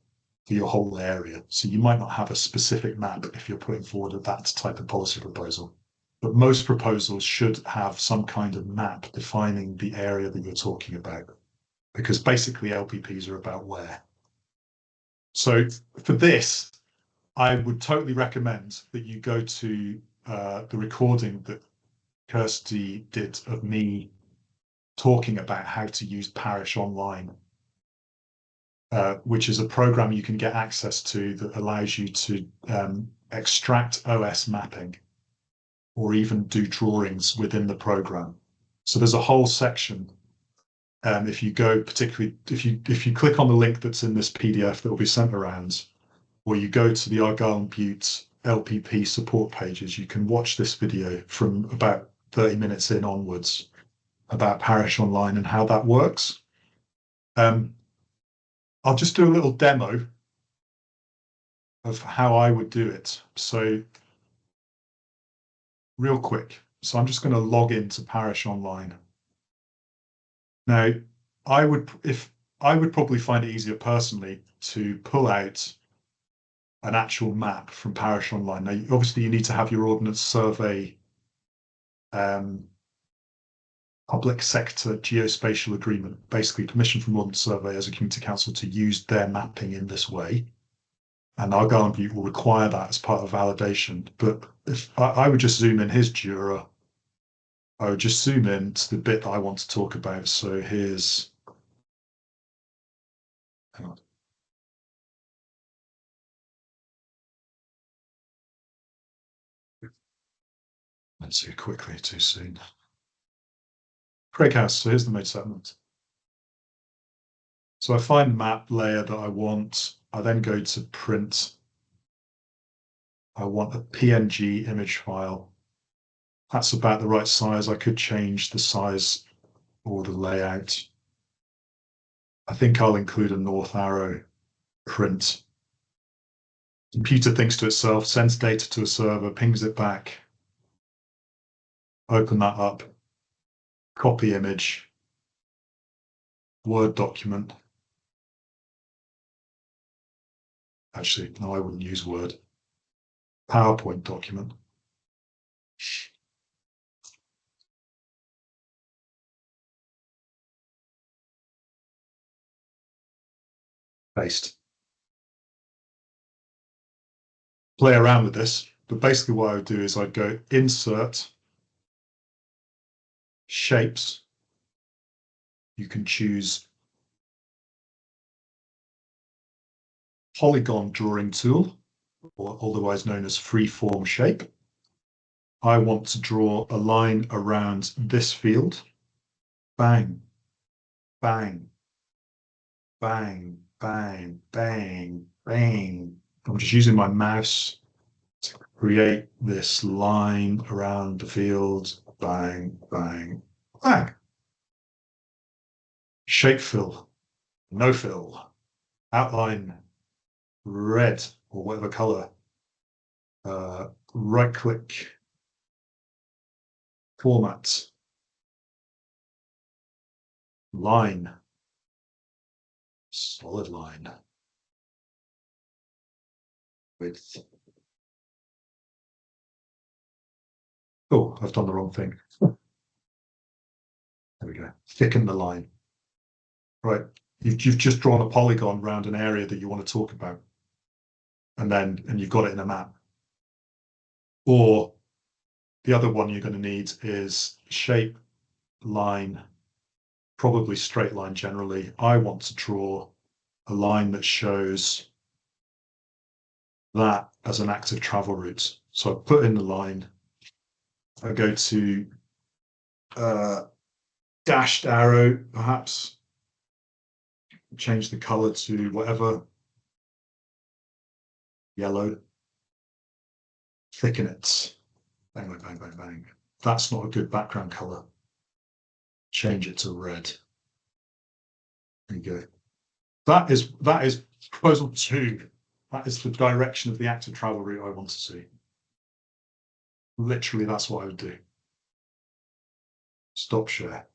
for your whole area. So you might not have a specific map if you're putting forward that type of policy proposal. But most proposals should have some kind of map defining the area that you're talking about, because basically LPPs are about where. So for this, I would totally recommend that you go to the recording that Kirsty did of me talking about how to use Parish Online, which is a program you can get access to that allows you to extract OS mapping or even do drawings within the program. So there's a whole section. If you go, particularly if you click on the link that's in this PDF that will be sent around, or you go to the Argyll and Bute LPP support pages, you can watch this video from about 30 minutes in onwards about Parish Online and how that works. I'll just do a little demo of how I would do it. So real quick. So I'm just going to log into Parish Online. Now, I would probably find it easier personally to pull out an actual map from Parish Online. Now, obviously, you need to have your Ordnance Survey public sector geospatial agreement, basically permission from Ordnance Survey as a community council to use their mapping in this way. And Argyll and Bute will require that as part of validation. But if I would just zoom in his Jura, I would just zoom in to the bit that I want to talk about. So here's, hang on. Let's see quickly, too soon. Craig House, so here's the mode settlement. So I find the map layer that I want. I then go to print. I want a PNG image file. That's about the right size. I could change the size or the layout. I think I'll include a north arrow print. Computer thinks to itself, sends data to a server, pings it back. Open that up. Copy image. Word document. Actually, no, I wouldn't use Word. PowerPoint document. Paste. Play around with this, but basically what I would do is I'd go insert, shapes. You can choose polygon drawing tool, or otherwise known as freeform shape. I want to draw a line around this field. Bang, bang, bang, bang, bang, bang. I'm just using my mouse to create this line around the field. Bang, bang, bang. Shape fill, no fill, outline, red or whatever color. Right click, format, line, solid line, width. Oh, I've done the wrong thing. There we go. Thicken the line. Right. You've just drawn a polygon around an area that you want to talk about. And you've got it in a map. Or the other one you're going to need is shape, line, probably straight line generally. I want to draw a line that shows that as an active travel route. So I put in the line, I go to dashed arrow, perhaps, change the color to whatever, yellow, thicken it, bang, bang, bang, bang, bang. That's not a good background color. Change it to red. There you go. That is proposal 2. That is the direction of the active travel route I want to see. Literally, that's what I would do. Stop share.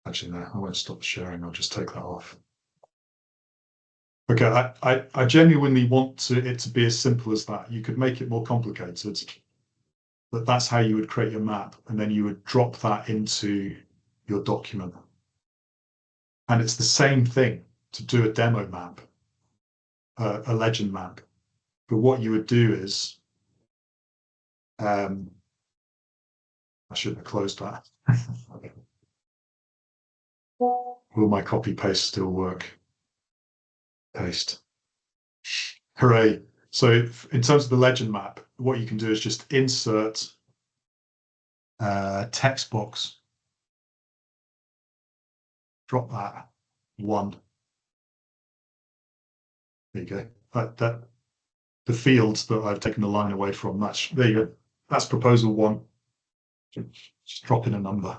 Actually, no, I won't stop sharing. I'll just take that off. Okay, I genuinely want it to be as simple as that. You could make it more complicated, but that's how you would create your map, and then you would drop that into your document. And it's the same thing to do a demo map, a legend map. But what you would do is, I shouldn't have closed that. Will my copy paste still work? Paste. Hooray. So in terms of the legend map, what you can do is just insert text box, drop that 1. There you go. That the fields that I've taken the line away from, there you go. That's proposal 1. Just drop in a number.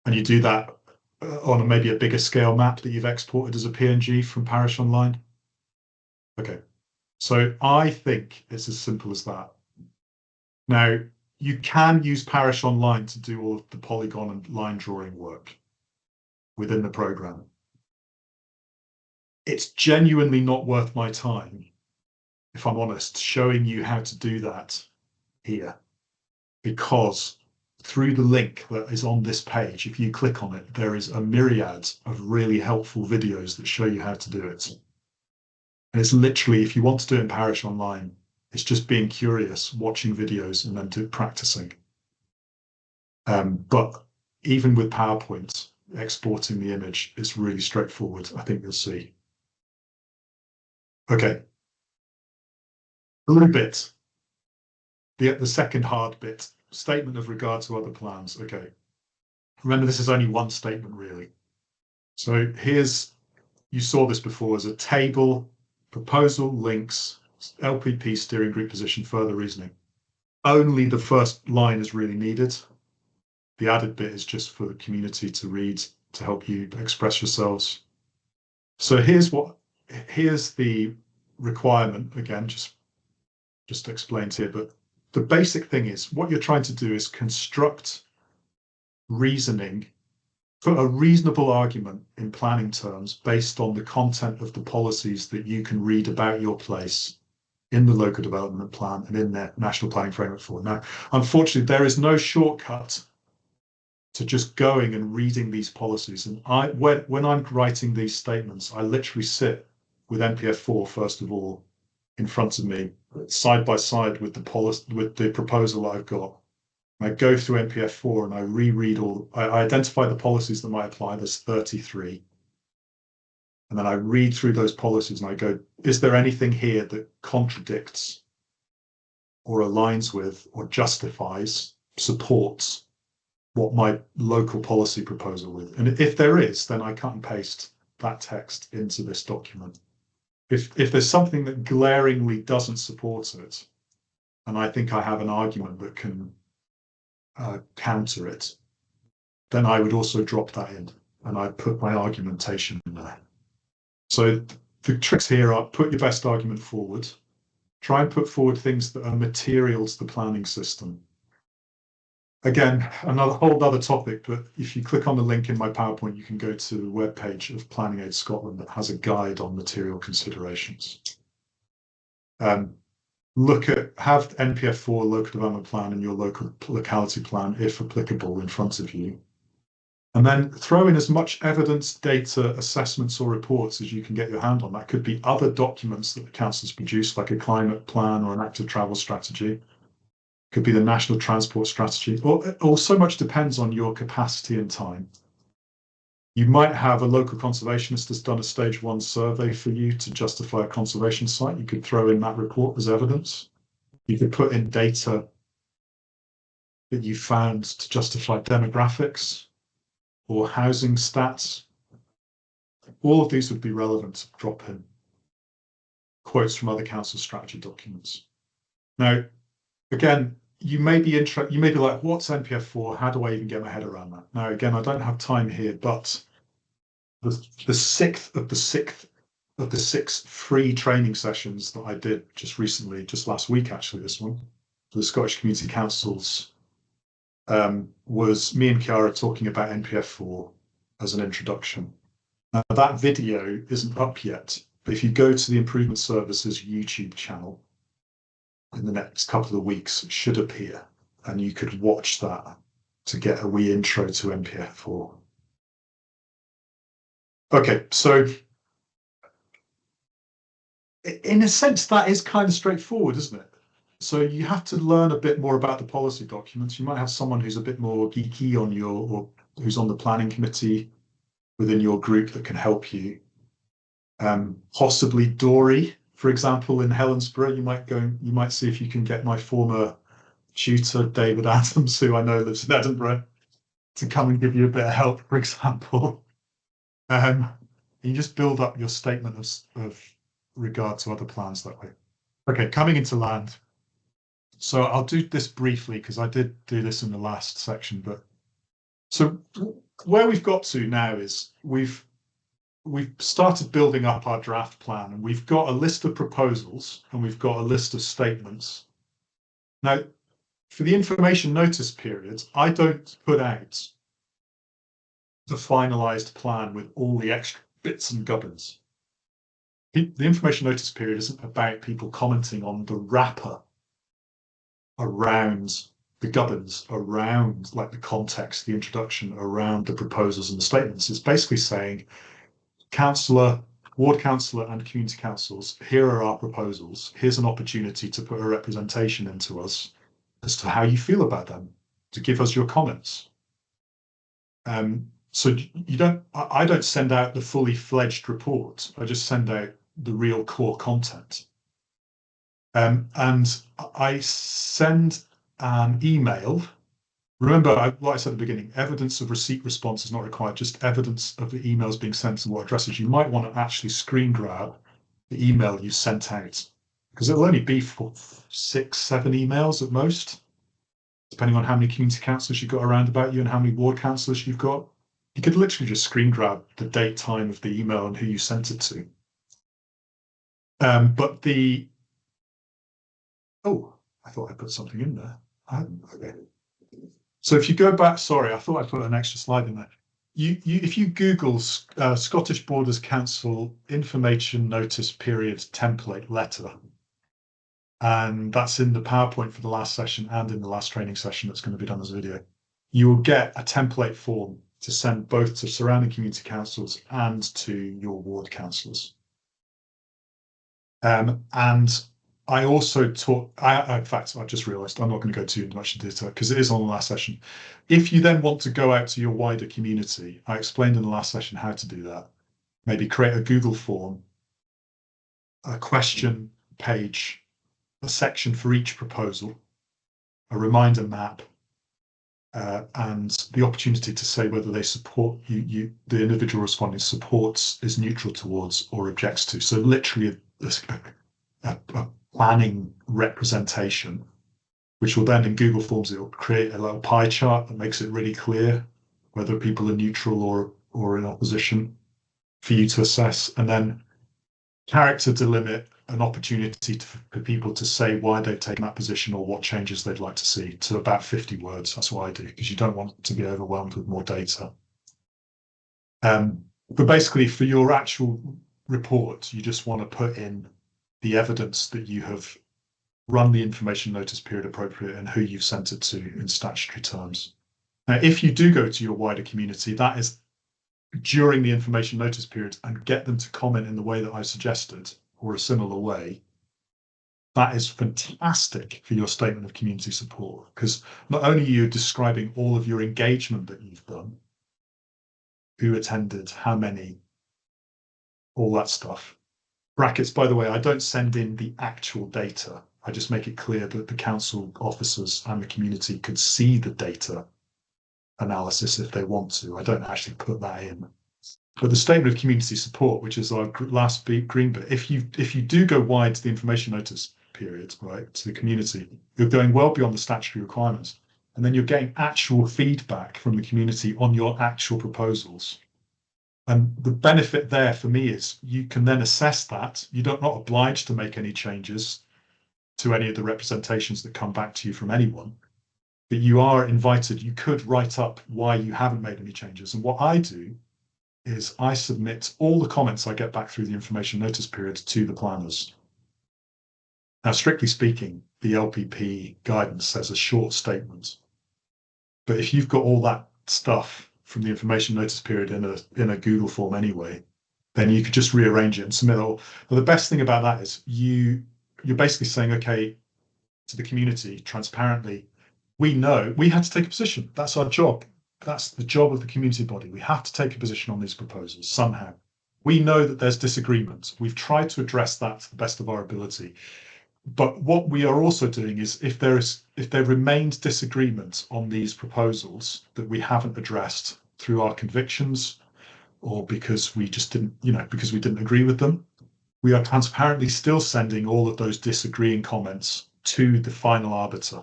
And you do that on maybe a bigger scale map that you've exported as a PNG from Parish Online. Okay, so I think it's as simple as that. Now, you can use Parish Online to do all of the polygon and line drawing work within the program. It's genuinely not worth my time, if I'm honest, showing you how to do that here, because through the link that is on this page, if you click on it, there is a myriad of really helpful videos that show you how to do it. And it's literally, if you want to do it in Parish Online, it's just being curious, watching videos and then practicing. But even with PowerPoint, exporting the image is really straightforward, I think you'll see. Okay. Blue bit, the second hard bit, statement of regard to other plans. Okay. Remember, this is only one statement, really. So you saw this before as a table, proposal, links, LPP, steering group position, further reasoning. Only the first line is really needed. The added bit is just for the community to read, to help you express yourselves. So here's the requirement, again, just explained here, but the basic thing is what you're trying to do is construct reasoning for a reasonable argument in planning terms based on the content of the policies that you can read about your place in the local development plan and in the National Planning Framework for. Now, unfortunately, there is no shortcut to just going and reading these policies. And when I'm writing these statements, I literally sit with NPF4 first of all in front of me, side by side with the proposal I've got. I go through NPF4 and I reread I identify the policies that might apply. There's 33. And then I read through those policies and I go, is there anything here that contradicts or aligns with or justifies, supports what my local policy proposal with. And if there is, then I cut and paste that text into this document. If there's something that glaringly doesn't support it, and I think I have an argument that can counter it, then I would also drop that in and I'd put my argumentation in there. So the tricks here are put your best argument forward, try and put forward things that are material to the planning system. Again, another whole other topic, but if you click on the link in my PowerPoint, you can go to the webpage of Planning Aid Scotland that has a guide on material considerations. Look at, have NPF4 local development plan and your local locality plan, if applicable, in front of you. And then throw in as much evidence, data, assessments, or reports as you can get your hand on. That could be other documents that the council's produced, like a climate plan or an active travel strategy. Could be the national transport strategy, or so much depends on your capacity and time. You might have a local conservationist that's done a stage 1 survey for you to justify a conservation site. You could throw in that report as evidence. You could put in data that you found to justify demographics or housing stats. All of these would be relevant to drop in quotes from other council strategy documents. Now, again, you may be like, what's NPF4? How do I even get my head around that? Now, again, I don't have time here, but the sixth of the 6 free training sessions that I did just recently, just last week, actually, this one, for the Scottish Community Councils, was me and Chiara talking about NPF4 as an introduction. Now, that video isn't up yet, but if you go to the Improvement Services YouTube channel, in the next couple of weeks, it should appear, and you could watch that to get a wee intro to NPF4. Okay, so in a sense, that is kind of straightforward, isn't it? So you have to learn a bit more about the policy documents. You might have someone who's a bit more geeky on or who's on the planning committee within your group that can help you. Possibly Dory, for example, in Helensburgh, you might see if you can get my former tutor, David Adams, who I know lives in Edinburgh, to come and give you a bit of help, for example. You just build up your statement of regard to other plans that way. Okay, coming into land. So I'll do this briefly because I did do this in the last section, but so where we've got to now is we've started building up our draft plan, and we've got a list of proposals and we've got a list of statements. Now, for the information notice period, I don't put out the finalised plan with all the extra bits and gubbins. The information notice period isn't about people commenting on the wrapper around the gubbins, around like the context, the introduction, around the proposals and the statements. It's basically saying, councillor, ward councillor and community councils, here are our proposals. Here's an opportunity to put a representation into us as to how you feel about them, to give us your comments. So I don't send out the fully fledged report. I just send out the real core content. And I send an email. Remember what I said at the beginning, evidence of receipt response is not required, just evidence of the emails being sent and what addresses. You might want to actually screen grab the email you sent out, because it'll only be for 6, 7 emails at most, depending on how many community councillors you've got around about you and how many ward councillors you've got. You could literally just screen grab the date, time of the email and who you sent it to. Oh, I thought I put something in there. I hadn't. Okay. So if you go back, sorry, I thought I put an extra slide in there. If you Google Scottish Borders Council information notice period template letter, and that's in the PowerPoint for the last session and in the last training session that's going to be done as a video, you will get a template form to send both to surrounding community councils and to your ward councillors. And I also taught, in fact, I've just realised I'm not going to go too much into detail because it is on the last session. If you then want to go out to your wider community, I explained in the last session how to do that. Maybe create a Google form, a question page, a section for each proposal, a reminder map, and the opportunity to say whether they support the individual responding supports, is neutral towards, or objects to. So literally a planning representation, which will then in Google Forms, it will create a little pie chart that makes it really clear whether people are neutral or in opposition for you to assess, and then character delimit an opportunity for people to say why they've taken that position or what changes they'd like to see, to about 50 words. That's what I do, because you don't want to be overwhelmed with more data. But basically, for your actual report, you just want to put in the evidence that you have run the information notice period appropriate and who you've sent it to in statutory terms. Now, if you do go to your wider community, that is during the information notice period, and get them to comment in the way that I suggested or a similar way, that is fantastic for your statement of community support, because not only are you describing all of your engagement that you've done, who attended, how many, all that stuff. Brackets, by the way, I don't send in the actual data. I just make it clear that the council officers and the community could see the data analysis if they want to. I don't actually put that in. But the statement of community support, which is our last green bit, if you do go wide to the information notice period, right, to the community, you're going well beyond the statutory requirements. And then you're getting actual feedback from the community on your actual proposals. And the benefit there for me is you can then assess that. You're not obliged to make any changes to any of the representations that come back to you from anyone, but you are invited. You could write up why you haven't made any changes. And what I do is I submit all the comments I get back through the information notice period to the planners. Now, strictly speaking, the LPP guidance says a short statement. But if you've got all that stuff from the information notice period in a Google form anyway, then you could just rearrange it and submit it all. But the best thing about that is you're basically saying, okay, to the community transparently, we know we had to take a position. That's our job. That's the job of the community body. We have to take a position on these proposals somehow. We know that there's disagreement. We've tried to address that to the best of our ability. But what we are also doing is, if there remains disagreement on these proposals that we haven't addressed through our convictions, or because we just didn't, because we didn't agree with them, we are transparently still sending all of those disagreeing comments to the final arbiter,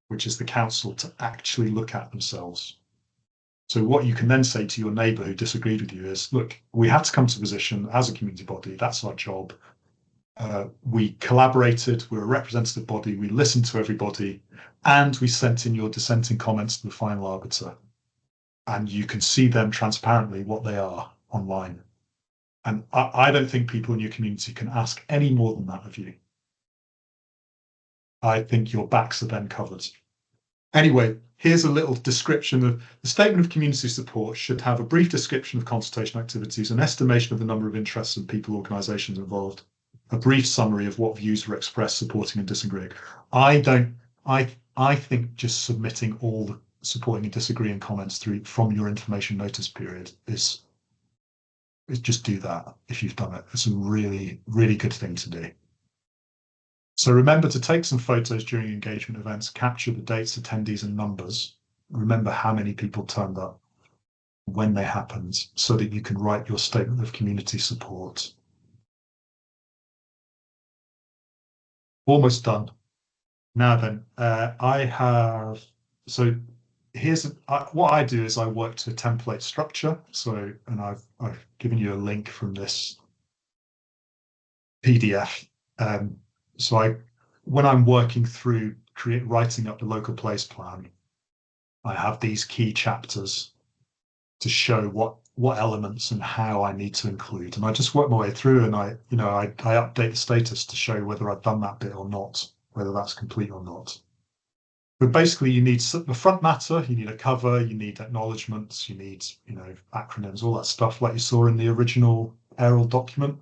which is the council, to actually look at themselves. So what you can then say to your neighbour who disagreed with you is, look, we had to come to a position as a community body. That's our job. We collaborated. We're a representative body. We listened to everybody, and we sent in your dissenting comments to the final arbiter. And you can see them transparently what they are online. And I don't think people in your community can ask any more than that of you. I think your backs are then covered. Anyway, here's a little description of the statement of community support. Should have a brief description of consultation activities, an estimation of the number of interests and people, organisations involved, a brief summary of what views were expressed, supporting and disagreeing. I think just submitting all the supporting and disagreeing comments through from your information notice period is just do that. If you've done it, it's a really, really good thing to do. So remember to take some photos during engagement events, capture the dates, attendees, and numbers. Remember how many people turned up, when they happened, so that you can write your statement of community support. Almost done. Now then, here's what I do is I work to a template structure. So, and I've given you a link from this PDF. When I'm working through writing up the local place plan, I have these key chapters to show what elements and how I need to include, and I just work my way through, and I update the status to show whether I've done that bit or not, whether that's complete or not. But basically, you need the front matter, you need a cover, you need acknowledgements, you need acronyms, all that stuff like you saw in the original Argyll document.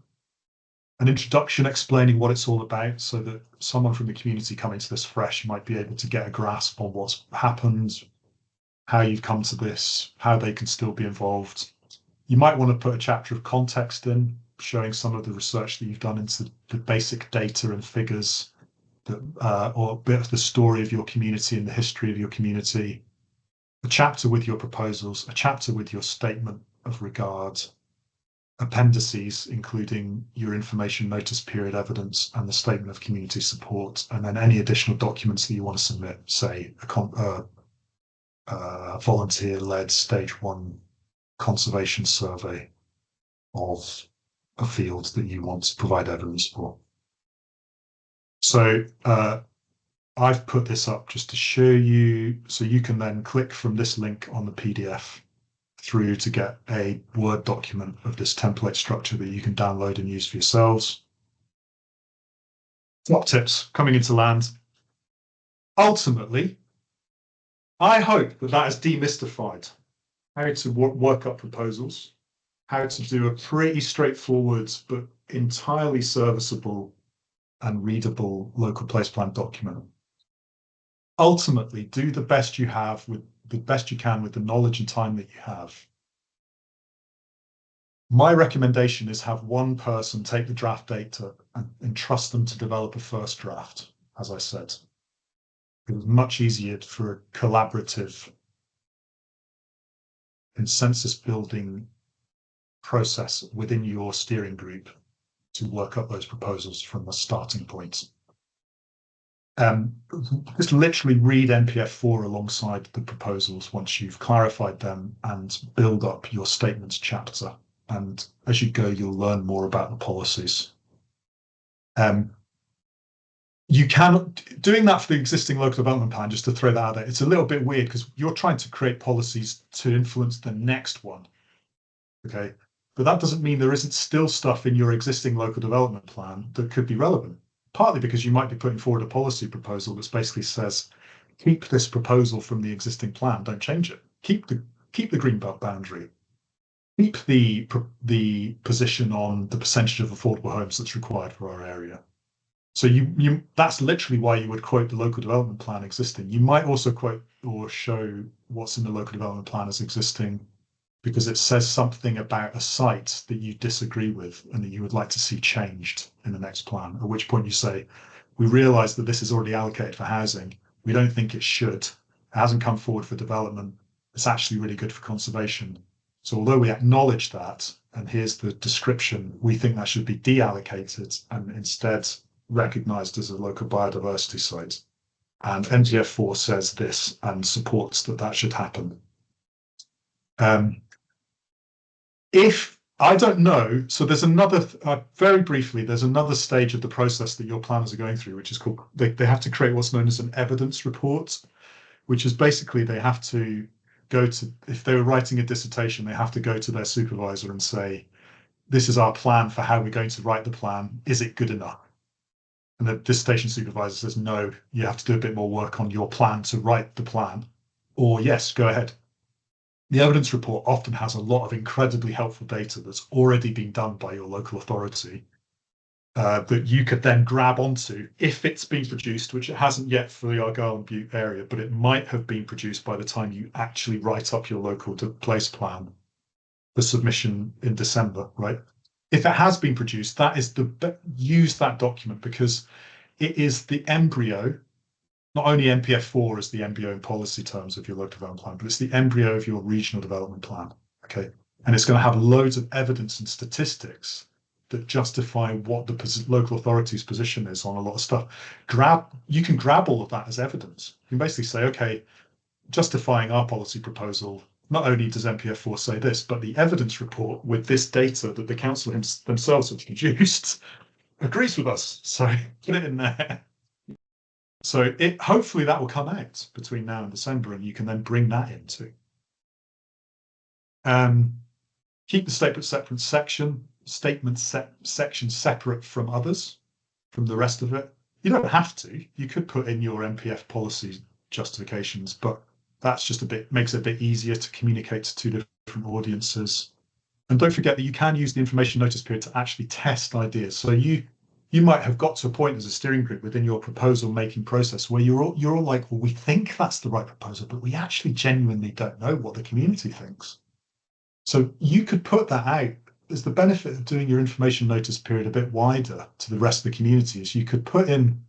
An introduction explaining what it's all about, so that someone from the community coming to this fresh might be able to get a grasp on what's happened, how you've come to this, how they can still be involved. You might want to put a chapter of context in, showing some of the research that you've done into the basic data and figures, or a bit of the story of your community and the history of your community. a chapter with your proposals, a chapter with your statement of regard, appendices, including your information notice period evidence and the statement of community support, and then any additional documents that you want to submit, say a volunteer-led stage 1 conservation survey of a field that you want to provide evidence for. So I've put this up just to show you, so you can then click from this link on the PDF through to get a Word document of this template structure that you can download and use for yourselves. Top tips coming into land. Ultimately, I hope that that has demystified how to work up proposals, how to do a pretty straightforward but entirely serviceable and readable local place plan document. Ultimately, do the best you have with the best you can with the knowledge and time that you have. My recommendation is have one person take the draft data and trust them to develop a first draft, as I said. It was much easier for a collaborative consensus building process within your steering group to work up those proposals from the starting point. Just literally read NPF4 alongside the proposals once you've clarified them and build up your statements chapter. And as you go, you'll learn more about the policies. You can, doing that for the existing local development plan, just to throw that out there, it's a little bit weird because you're trying to create policies to influence the next one. Okay, but that doesn't mean there isn't still stuff in your existing local development plan that could be relevant. Partly because you might be putting forward a policy proposal that basically says, keep this proposal from the existing plan, don't change it. Keep the greenbelt boundary. Keep the position on the percentage of affordable homes that's required for our area. So that's literally why you would quote the local development plan existing. You might also quote or show what's in the local development plan as existing because it says something about a site that you disagree with and that you would like to see changed in the next plan, at which point you say, we realise that this is already allocated for housing. We don't think it should. It hasn't come forward for development. It's actually really good for conservation. So although we acknowledge that, and here's the description, we think that should be deallocated and instead recognised as a local biodiversity site. And NPF4 says this and supports that should happen. If I don't know, so there's another, very briefly, there's another stage of the process that your planners are going through, which is called, they have to create what's known as an evidence report, which is basically they have to go to, if they were writing a dissertation, they have to go to their supervisor and say, this is our plan for how we're going to write the plan. Is it good enough? And the dissertation supervisor says, no, you have to do a bit more work on your plan to write the plan, or yes, go ahead. The evidence report often has a lot of incredibly helpful data that's already been done by your local authority that you could then grab onto if it's been produced, which it hasn't yet for the Argyll and Bute area, but it might have been produced by the time you actually write up your local place plan for submission in December, right? If it has been produced, that is use that document because it is the embryo. Not only NPF4 is the embryo in policy terms of your local development plan, but it's the embryo of your regional development plan. Okay, and it's going to have loads of evidence and statistics that justify what the local authority's position is on a lot of stuff. You can grab all of that as evidence. You can basically say, okay, justifying our policy proposal, not only does NPF4 say this, but the evidence report with this data that the council themselves have produced agrees with us. So put it in there. So hopefully that will come out between now and December, and you can then bring that into. Keep the statement section separate from others, from the rest of it. You don't have to. You could put in your NPF policy justifications, but that's just makes it a bit easier to communicate to two different audiences. And don't forget that you can use the information notice period to actually test ideas. So you might have got to a point as a steering group within your proposal making process where you're all like, well, we think that's the right proposal, but we actually genuinely don't know what the community thinks. So you could put that out. There's the benefit of doing your information notice period a bit wider to the rest of the community is you could put in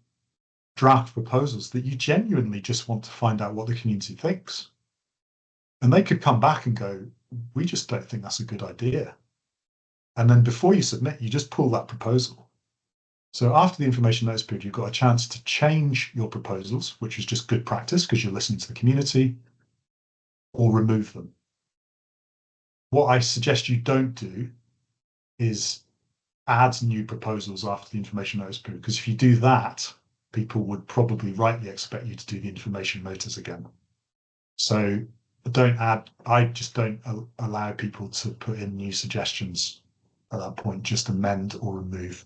draft proposals that you genuinely just want to find out what the community thinks. And they could come back and go, we just don't think that's a good idea. And then before you submit, you just pull that proposal. So after the information notice period, you've got a chance to change your proposals, which is just good practice because you're listening to the community, or remove them. What I suggest you don't do is add new proposals after the information notice period, because if you do that, people would probably rightly expect you to do the information notice again. So I just don't allow people to put in new suggestions at that point, just amend or remove.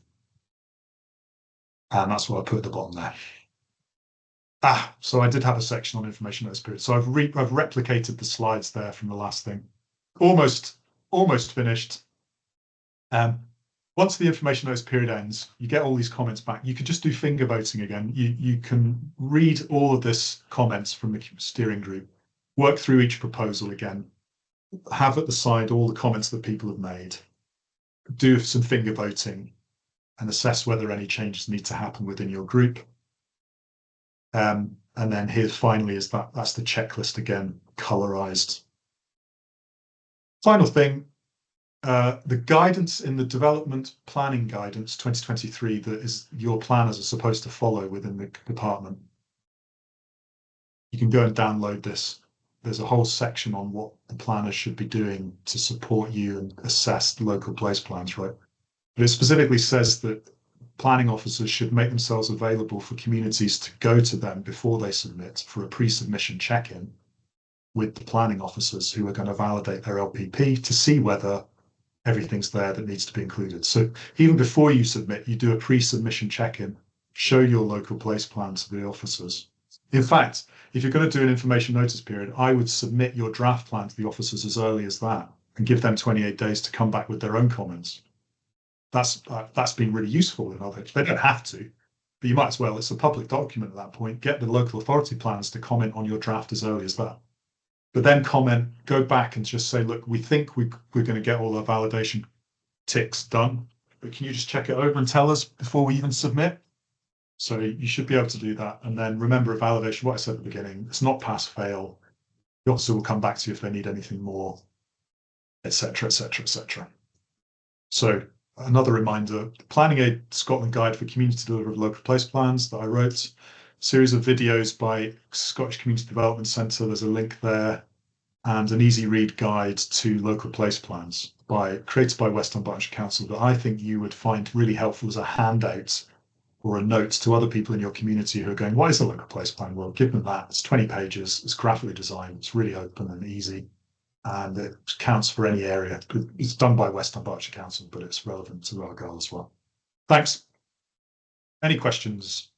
And that's what I put at the bottom there. So I did have a section on information notice period. So I've replicated the slides there from the last thing. Almost finished. Once the information notice period ends, you get all these comments back. You could just do finger voting again. You can read all of this comments from the steering group, work through each proposal again, have at the side all the comments that people have made, do some finger voting, and assess whether any changes need to happen within your group. And then here finally is that's the checklist again, colorized. Final thing, the guidance in the development planning guidance 2023 that is your planners are supposed to follow within the department. You can go and download this. There's a whole section on what the planners should be doing to support you and assess the local place plans, right? But it specifically says that planning officers should make themselves available for communities to go to them before they submit for a pre-submission check-in with the planning officers who are going to validate their LPP to see whether everything's there that needs to be included. So even before you submit, you do a pre-submission check-in, show your local place plan to the officers. In fact, if you're going to do an information notice period, I would submit your draft plan to the officers as early as that and give them 28 days to come back with their own comments. That's been really useful in others. They don't have to, but you might as well. It's a public document at that point. Get the local authority planners to comment on your draft as early as that. But then go back and just say, look, we think we're going to get all our validation ticks done, but can you just check it over and tell us before we even submit? So you should be able to do that. And then remember validation, what I said at the beginning, it's not pass fail. The officer will come back to you if they need anything more, etc., etc., etc. So another reminder, the Planning Aid Scotland Guide for Community Delivery of Local Place Plans that I wrote, series of videos by Scottish Community Development Centre, there's a link there, and an easy read guide to local place plans created by West Dunbartonshire Council that I think you would find really helpful as a handout or a note to other people in your community who are going, what is a local place plan? Well, give them that. It's 20 pages, it's graphically designed, it's really open and easy, and it counts for any area. It's done by West Dunbartonshire Council, but it's relevant to Argyll as well. Thanks. Any questions?